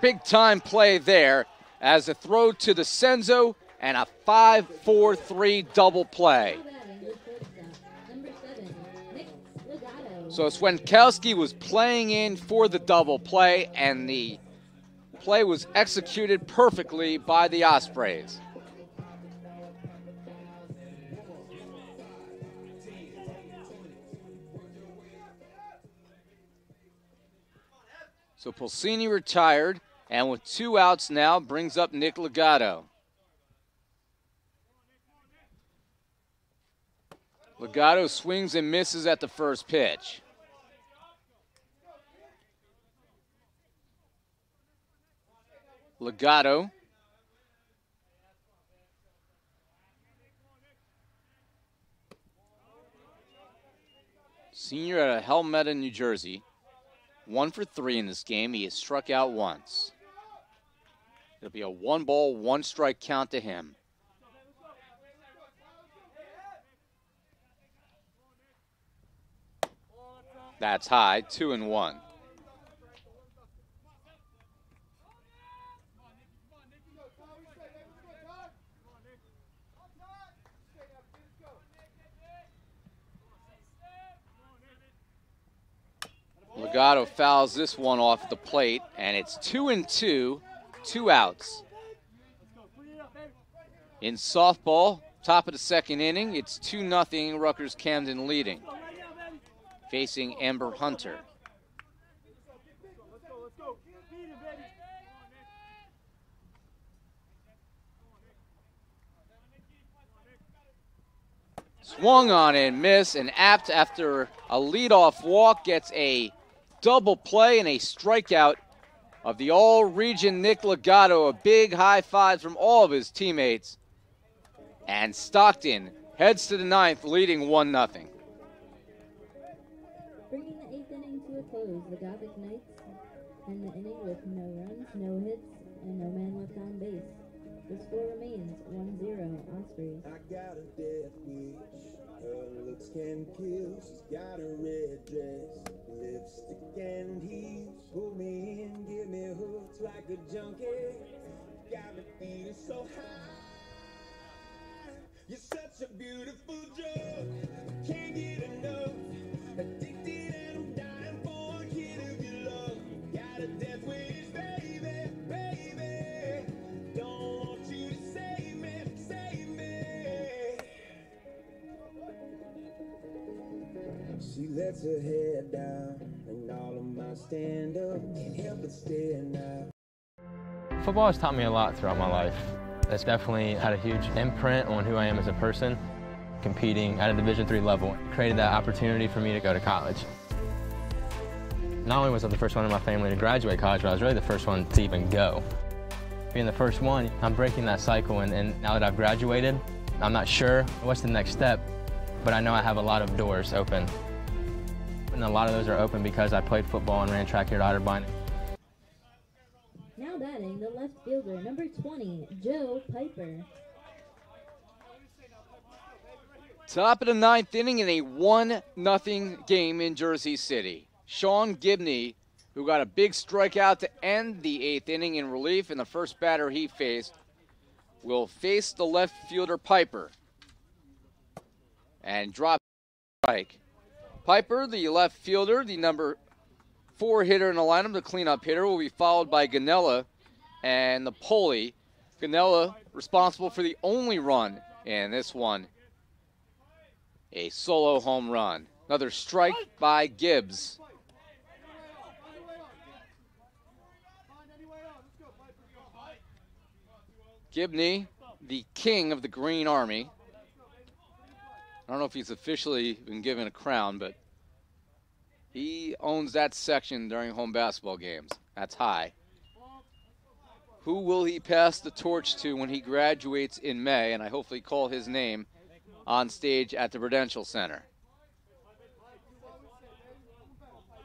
big-time play there as a throw to the Senzo and a 5-4-3 double play. So Swenkowski was playing in for the double play, and the play was executed perfectly by the Ospreys. So Pulsini retired, and with 2 outs now, brings up Nick Legato. Legato swings and misses at the first pitch. Legato. Senior out of Helmetta, New Jersey. 1 for 3 in this game. He has struck out once. It'll be a 1-ball, 1-strike count to him. That's high, 2-1. Legato fouls this one off at the plate, and it's 2-2, 2 outs. In softball, top of the 2nd inning, it's 2-0, Rutgers Camden leading, facing Amber Hunter. Swung on and missed, and Apt, after a leadoff walk, gets a double play and a strikeout of the all-region Nick Legato. A big high five from all of his teammates. And Stockton heads to the ninth, leading 1-0. Bringing the 8th inning to a close, the Gothic Knights end the inning with no runs, no hits, and no man left on base. The score remains 1-0 Ospreys. I got a death wish. Her looks can kill. She's got a red dress, lipstick and heels. Pull me in, give me hooks like a junkie. Got me feeling so high. You're such a beautiful drug. Can't get enough. Addicted and I'm dying for a hit of your love. Got a death wish, baby, baby. Don't want you to save me, save me. She lets her head down, and all of my stand up can't help but stare now. Football has taught me a lot throughout my life. It's definitely had a huge imprint on who I am as a person. Competing at a Division III level created that opportunity for me to go to college. Not only was I the first one in my family to graduate college, but I was really the first one to even go. Being the first one, I'm breaking that cycle, and now that I've graduated, I'm not sure what's the next step, but I know I have a lot of doors open. And a lot of those are open because I played football and ran track here at Otterbein. Now batting, the left fielder, number 20, Joe Piper. Top of the ninth inning in a 1-0 game in Jersey City. Sean Gibney, who got a big strikeout to end the 8th inning in relief, and the first batter he faced, will face the left fielder Piper and drop strike. Piper, the left fielder, the number 4 hitter in the lineup, the cleanup hitter, will be followed by Ganella and the Napoli. Ganella responsible for the only run in this one. A solo home run. Another strike by Gibbs. Gibney, the king of the Green Army. I don't know if he's officially been given a crown, but he owns that section during home basketball games. That's high. Who will he pass the torch to when he graduates in May? And I hopefully call his name on stage at the Prudential Center.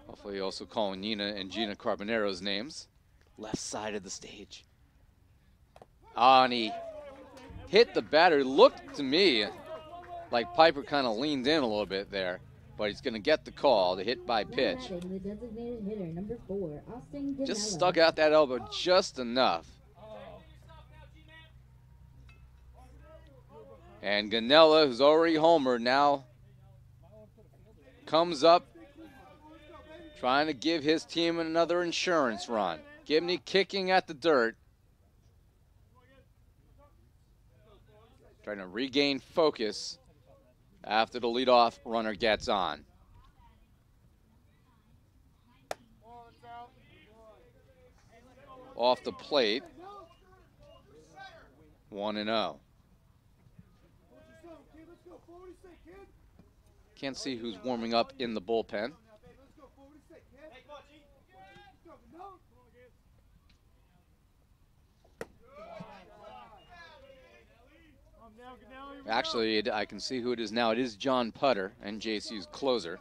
Hopefully also calling Nina and Gina Carbonero's names. Left side of the stage. And he hit the batter. Looked to me like Piper kind of leaned in a little bit there, but he's going to get the call, the hit by pitch. The designated hitter, number 4, Austin Ganella. Just stuck out that elbow just enough. And Ganella, who's already homered, now comes up trying to give his team another insurance run. Gibney kicking at the dirt. Trying to regain focus after the leadoff runner gets on. Off the plate, 1-0. Can't see who's warming up in the bullpen. Actually, I can see who it is now. It is John Putter, and JCU's closer.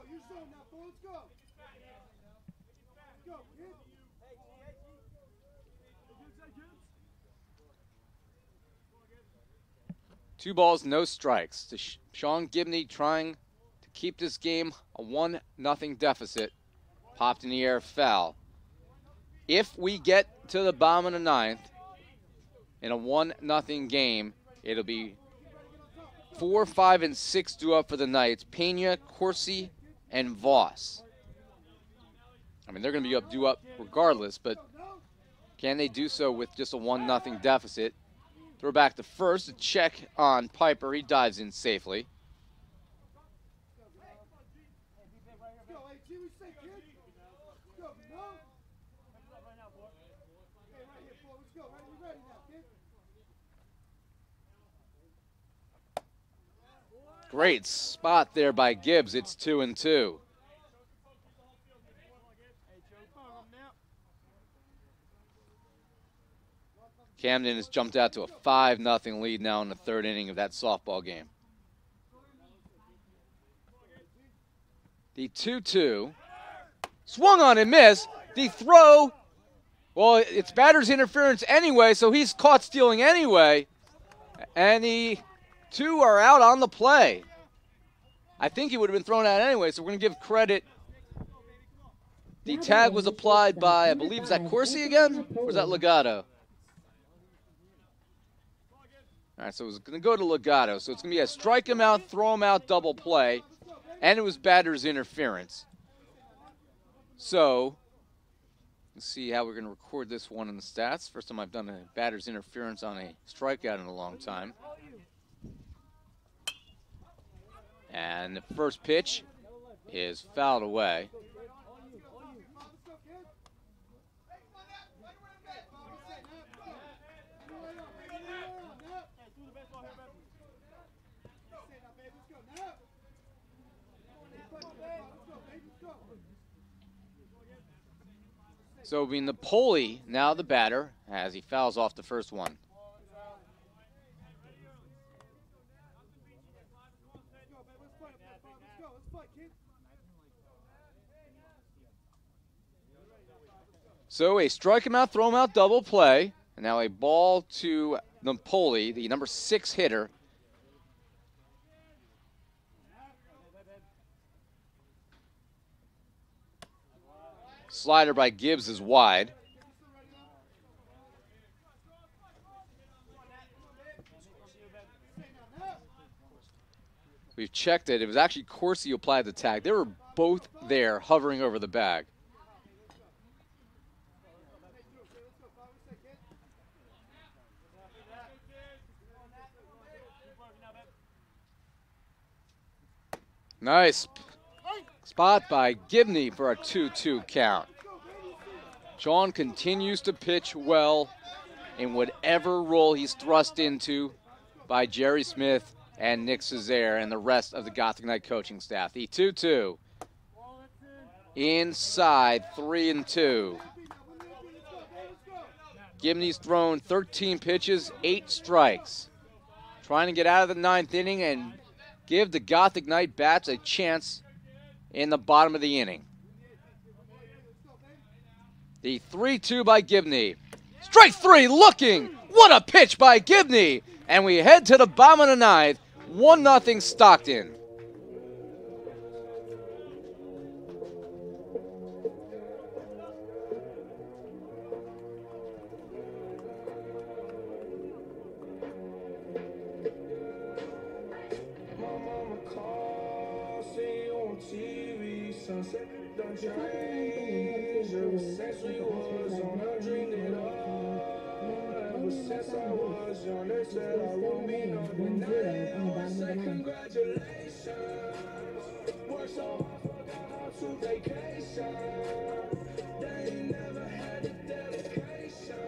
Two balls, no strikes. To Sean Gibney trying to keep this game a 1-0 deficit. Popped in the air, foul. If we get to the bottom of the ninth in a 1-0 game, it'll be 4, 5, and 6 due up for the Knights. Pena, Corsi, and Voss. I mean, they're going to be due up regardless, but can they do so with just a 1-0 deficit? Throw back to first, a check on Piper. He dives in safely. Great spot there by Gibbs. It's 2-2. Camden has jumped out to a 5-0 lead now in the third inning of that softball game. The 2-2. Swung on and missed. The throw, well, it's batter's interference anyway, so he's caught stealing anyway. And the two are out on the play. I think he would have been thrown out anyway, so we're going to give credit. The tag was applied by, I believe, is that Corsi again? Or is that Legato? All right, so it's going to go to Legato. So it's going to be a strike him out, throw him out, double play. And it was batter's interference. So, let's see how we're going to record this one in the stats. First time I've done a batter's interference on a strikeout in a long time. And the first pitch is fouled away. So it'll be Napoli, now the batter, as he fouls off the first one. So a strike him out, throw him out, double play. And now a ball to Napoli, the number 6 hitter. Slider by Gibbs is wide. We've checked it. It was actually Corsi who applied the tag. They were both there hovering over the bag. Nice spot by Gibney for a 2-2 count. John continues to pitch well in whatever role he's thrust into by Jerry Smith and Nick Cesare and the rest of the Gothic Knight coaching staff. The 2-2. Inside, 3-2. Gibney's thrown 13 pitches, 8 strikes. Trying to get out of the 9th inning and give the Gothic Knight bats a chance in the bottom of the inning. The 3-2 by Gibney. Strike 3 looking. What a pitch by Gibney. And we head to the bottom of the 9th. 1-0 Stockton. Don't change ever since we was on a dream it all. Ever since I was young, they said I won't be no denial. I say congratulations. Worked so hard, forgot how to vacation. They ain't never had the dedication.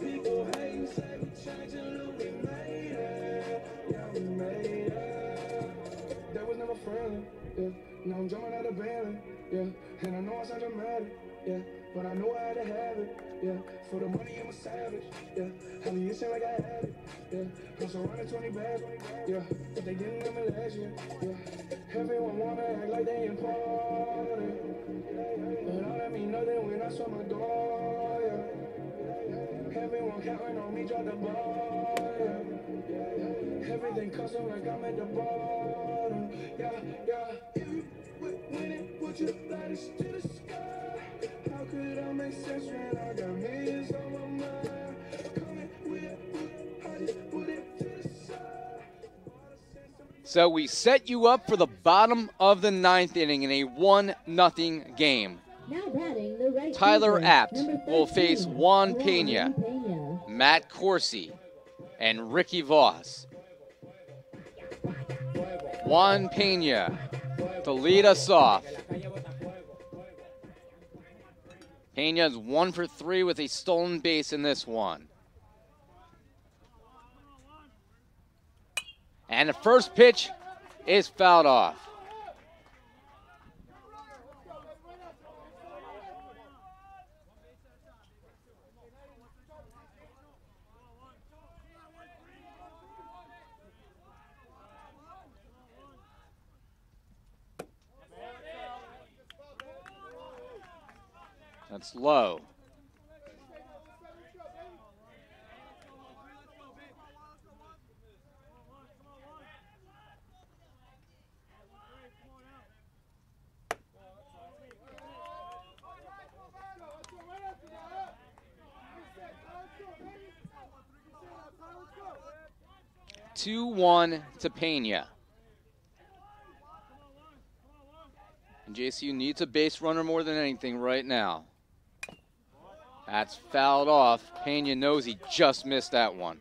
People hate, say we changing, look, we made it. Yeah, we made it. That was never friendly, yeah. Now I'm jumping out of band, yeah. And I know I sound dramatic, yeah. But I know I had to have it, yeah. For the money, I'm a savage, yeah. How do you seem like I had it, yeah. Plus around 20 bags, yeah. But they didn't know me last year, yeah. Everyone wanna act like they important, but all that mean nothing when I saw my door, yeah. Everyone counting on me, drop the ball, yeah. Everything custom like I'm at the bottom, yeah, yeah. If you winning, put your lighters to the sky. How could I make sense when I got millions on my mind? Coming with I just put it to the side. So we set you up for the bottom of the 9th inning in a 1-0 game. Now batting the right Tyler fielder, Apt number will 13, face Juan Pena, Pena. Matt Corsi, and Ricky Voss. Juan Pena to lead us off. Pena's 1 for 3 with a stolen base in this one. And the first pitch is fouled off. That's low. Two 1 to Pena. And JCU needs a base runner more than anything right now. That's fouled off. Pena knows he just missed that one.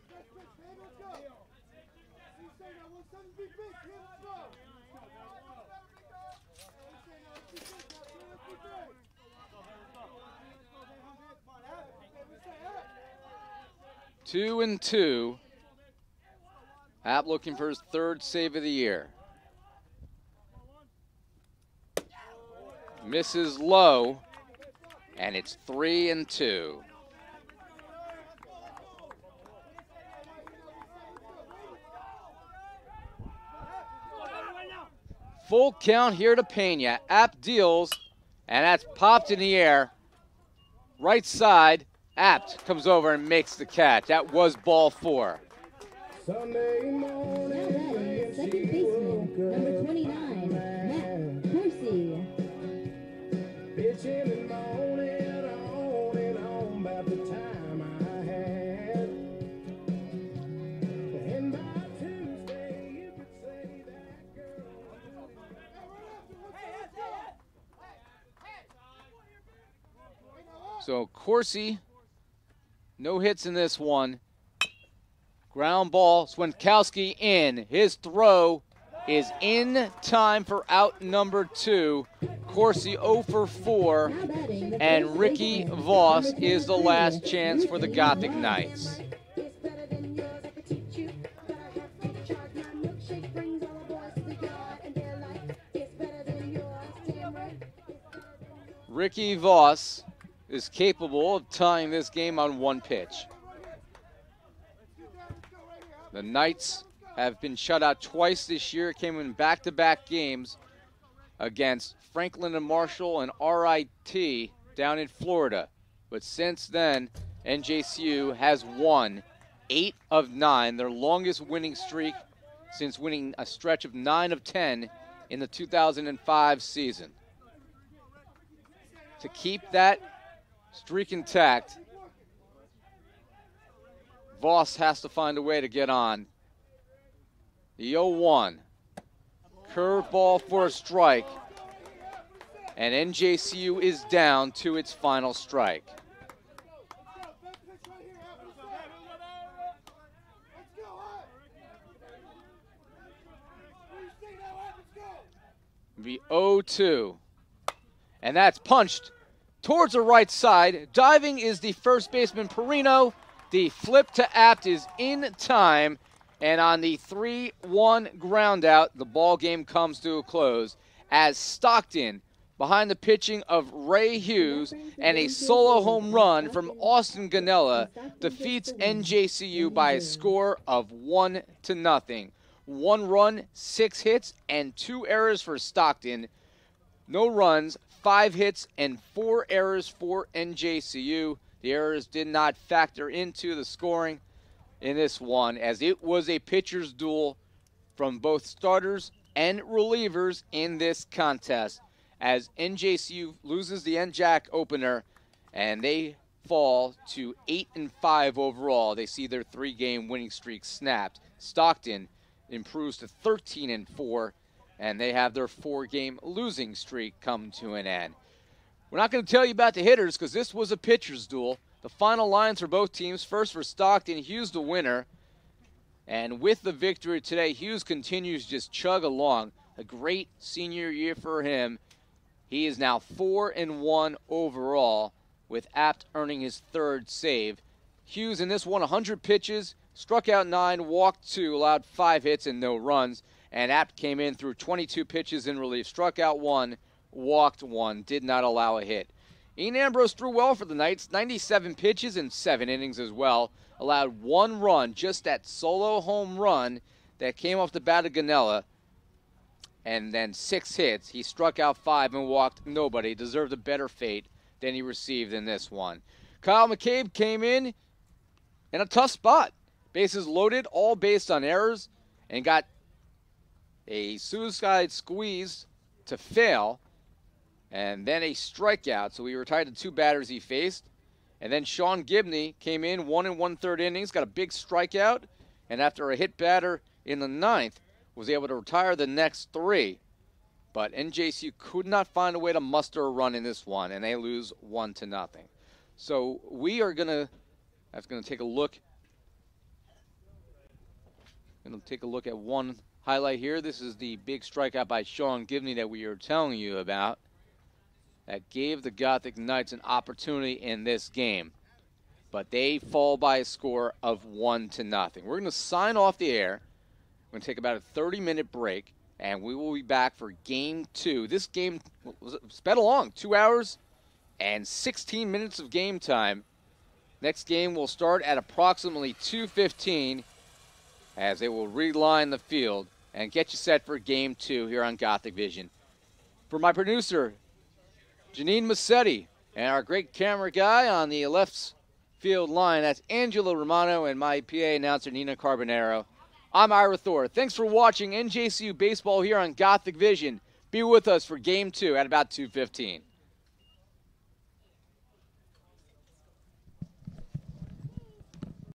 Two and two. App looking for his third save of the year. Misses low, and it's 3 and 2. Full count here to Pena. App deals, and that's popped in the air. Right side, Apt comes over and makes the catch. That was ball 4. Sunday morning, Second baseman, number 29, Matt Corsi. bitching and moaning on and on about the time I had. And by Tuesday, you could say that girl. So Corsi, no hits in this one. Ground ball, Swinkowski in. His throw is in time for out number 2. Corsi 0 for 4, and Ricky Voss is the last chance for the Gothic Knights. It's better than yours, I could teach you, but I have to charge. My milkshake brings all the boys to the yard, and they're like, it's better than yours, damn right. Ricky Voss is capable of tying this game on one pitch. The Knights have been shut out twice this year. It came in back-to-back games against Franklin and Marshall and RIT down in Florida. But since then, NJCU has won 8 of 9, their longest winning streak since winning a stretch of 9 of 10 in the 2005 season. To keep that streak intact, Voss has to find a way to get on. The 0-1. Curveball for a strike. And NJCU is down to its final strike. The 0-2. And that's punched towards the right side. Diving is the first baseman, Perino. The flip to Apt is in time, and on the 3-1 ground out, the ball game comes to a close as Stockton, behind the pitching of Ray Hughes and a solo home run from Austin Ganella, defeats NJCU by a score of 1-0. 1 run, 6 hits, and 2 errors for Stockton. No runs, 5 hits, and 4 errors for NJCU. The errors did not factor into the scoring in this one, as it was a pitcher's duel from both starters and relievers in this contest, as NJCU loses the NJAC opener, and they fall to 8-5 overall. They see their 3-game winning streak snapped. Stockton improves to 13-4, and they have their 4-game losing streak come to an end. We're not going to tell you about the hitters because this was a pitcher's duel. The final lines for both teams. First for Stockton, Hughes the winner. And with the victory today, Hughes continues to just chug along. A great senior year for him. He is now 4-1 overall, with Apt earning his 3rd save. Hughes in this one, 100 pitches, struck out 9, walked 2, allowed 5 hits and no runs. And Apt came in through 22 pitches in relief, struck out 1, walked 1, did not allow a hit. Ian Ambrose threw well for the Knights, 97 pitches in 7 innings as well. Allowed 1 run, just that solo home run that came off the bat of Ganella. And then 6 hits. He struck out 5 and walked nobody. Deserved a better fate than he received in this one. Kyle McCabe came in a tough spot. Bases loaded, all based on errors, and got a suicide squeeze to fail, and then a strikeout. So he retired the 2 batters he faced. And then Sean Gibney came in 1 1/3 innings, got a big strikeout, and after a hit batter in the 9th, was able to retire the next 3. But NJCU could not find a way to muster a run in this one, and they lose 1-0. So we are going to take a look. Going to take a look at one highlight here. This is the big strikeout by Sean Gibney that we are telling you about that gave the Gothic Knights an opportunity in this game. But they fall by a score of 1-0. We're going to sign off the air. We're going to take about a 30-minute break, and we will be back for Game 2. This game was sped along, 2 hours and 16 minutes of game time. Next game will start at approximately 2:15 as they will reline the field and get you set for Game 2 here on Gothic Vision. For my producer, Jeanine Moseti, and our great camera guy on the left field line, that's Angelo Romano, and my PA announcer, Nina Carbonaro. I'm Ira Thor. Thanks for watching NJCU Baseball here on Gothic Vision. Be with us for Game 2 at about 2:15.